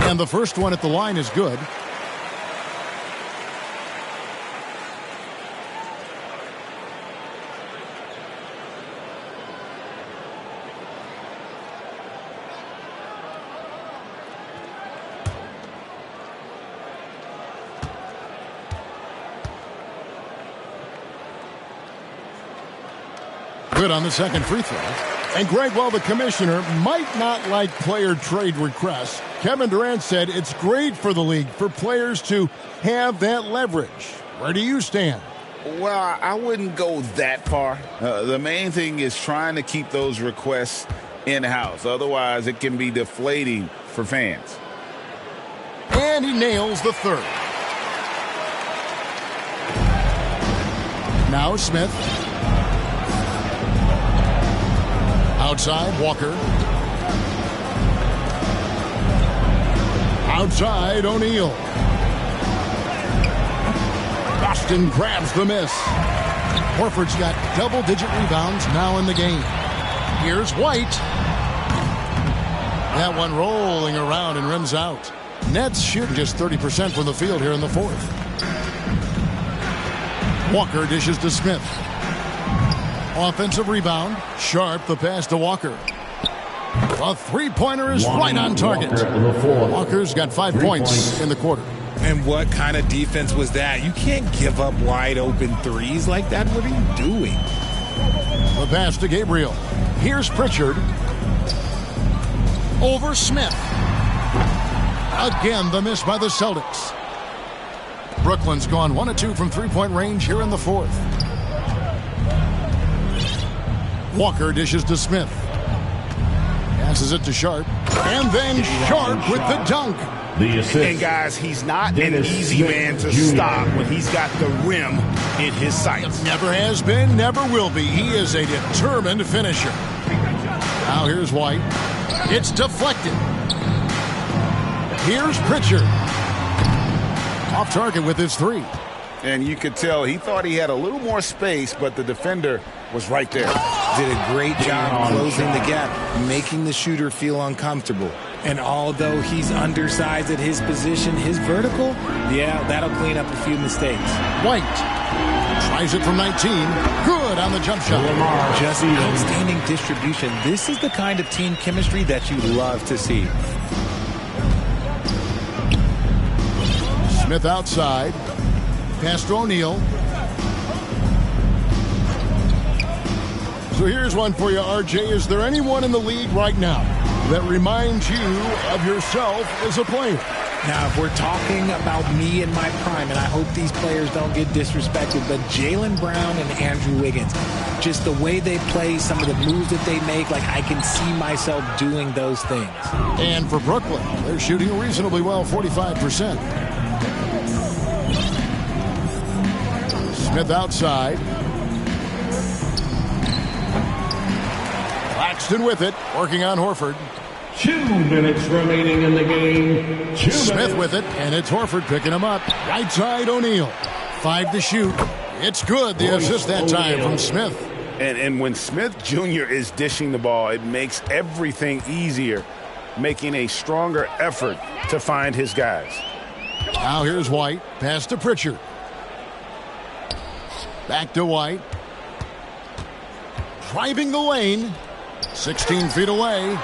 And the first one at the line is good. Good on the second free throw. And Greg, while the commissioner might not like player trade requests, Kevin Durant said it's great for the league for players to have that leverage. Where do you stand? Well, I wouldn't go that far. The main thing is trying to keep those requests in-house. Otherwise, it can be deflating for fans. And he nails the third. Now Smith. Outside, Walker. Outside, O'Neal. Boston grabs the miss. Horford's got double-digit rebounds now in the game. Here's White. That one rolling around and rims out. Nets shoot just 30% from the field here in the fourth. Walker dishes to Smith. Offensive rebound. Sharp the pass to Walker. A three-pointer is right on target. Walker's got 5 points in the quarter. And what kind of defense was that? You can't give up wide open threes like that. What are you doing? The pass to Gabriel. Here's Pritchard. Over Smith. Again, the miss by the Celtics. Brooklyn's gone 1 of 2 from three-point range here in the fourth. Walker dishes to Smith. Passes it to Sharp. And then Sharp with the dunk. The assist. And guys, he's not an easy man to stop when he's got the rim in his sights. Never has been, never will be. He is a determined finisher. Now here's White. It's deflected. Here's Pritchard. Off target with his three. And you could tell he thought he had a little more space, but the defender was right there. Did a great job closing the gap, making the shooter feel uncomfortable. And although he's undersized at his position, his vertical, yeah, that'll clean up a few mistakes. White tries it from 19. Good on the jump shot. Just outstanding distribution. This is the kind of team chemistry that you love to see. Smith outside. Pass to O'Neal. So here's one for you, RJ. Is there anyone in the league right now that reminds you of yourself as a player? Now, if we're talking about me in my prime, and I hope these players don't get disrespected, but Jaylen Brown and Andrew Wiggins, just the way they play, some of the moves that they make, like I can see myself doing those things. And for Brooklyn, they're shooting reasonably well, 45%. Smith outside. Claxton with it, working on Horford. 2 minutes remaining in the game. Smith with it, and it's Horford picking him up. Right side, O'Neal. 5 to shoot. It's good. The assist that time from Smith. And when Smith Jr. is dishing the ball, it makes everything easier, making a stronger effort to find his guys. Now here's White. Pass to Pritchard. Back to White. Driving the lane. 16 feet away.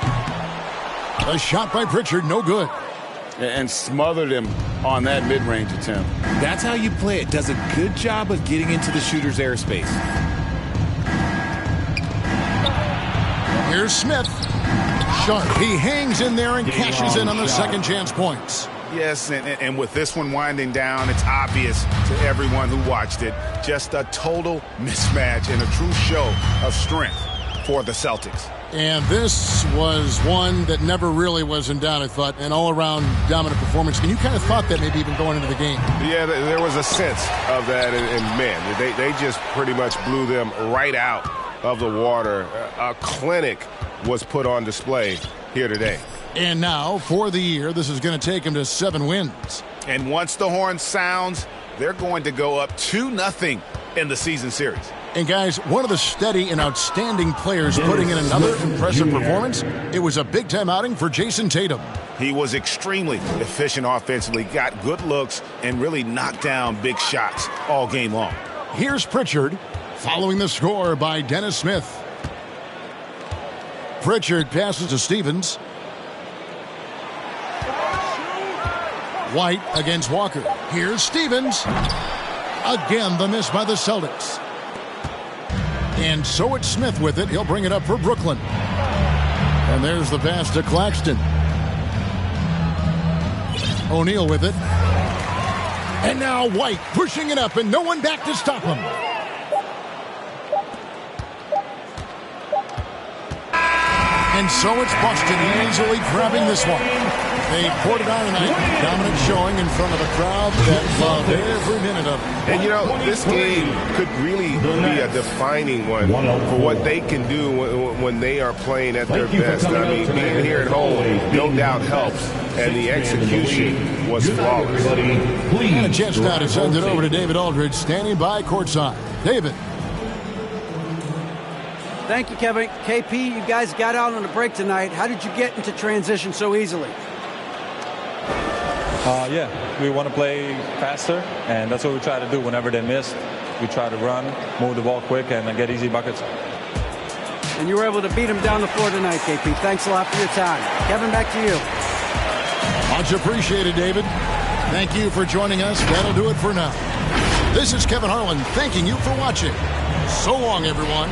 A shot by Pritchard, no good. And smothered him on that mid-range attempt. That's how you play it. Does a good job of getting into the shooter's airspace. Here's Smith. Sharp. He hangs in there and cashes in on the second chance points. Yes, and with this one winding down, it's obvious to everyone who watched it. Just a total mismatch and a true show of strength for the Celtics. And this was one that never really was in doubt, I thought, an all-around dominant performance. And you kind of thought that maybe even going into the game. Yeah, there was a sense of that, and man, they just pretty much blew them right out of the water. A clinic was put on display here today. And now, for the year, this is going to take them to 7 wins. And once the horn sounds, they're going to go up 2-0 in the season series. And guys, one of the steady and outstanding players putting in another impressive performance, it was a big-time outing for Jason Tatum. He was extremely efficient offensively, got good looks, and really knocked down big shots all game long. Here's Pritchard, following the score by Dennis Smith. Pritchard passes to Stevens. White against Walker. Here's Stevens. Again, the miss by the Celtics. And so it's Smith with it. He'll bring it up for Brooklyn. And there's the pass to Claxton. O'Neal with it. And now White pushing it up, and no one back to stop him. And so it's Boston easily grabbing this one. They poured it on tonight. Dominant showing in front of a crowd that loved every minute of it. And, you know, this game could really be a defining one for what they can do when they are playing at their best. I mean, being here at home, no doubt helps. And the execution was flawless. And a chance now to send it over to David Aldridge, standing by courtside. David. Thank you, Kevin. KP, you guys got out on a break tonight. How did you get into transition so easily? Yeah, we want to play faster, and that's what we try to do whenever they miss. We try to run, move the ball quick, and get easy buckets. And you were able to beat them down the floor tonight, KP. Thanks a lot for your time. Kevin, back to you. Much appreciated, David. Thank you for joining us. That'll do it for now. This is Kevin Harlan thanking you for watching. So long, everyone.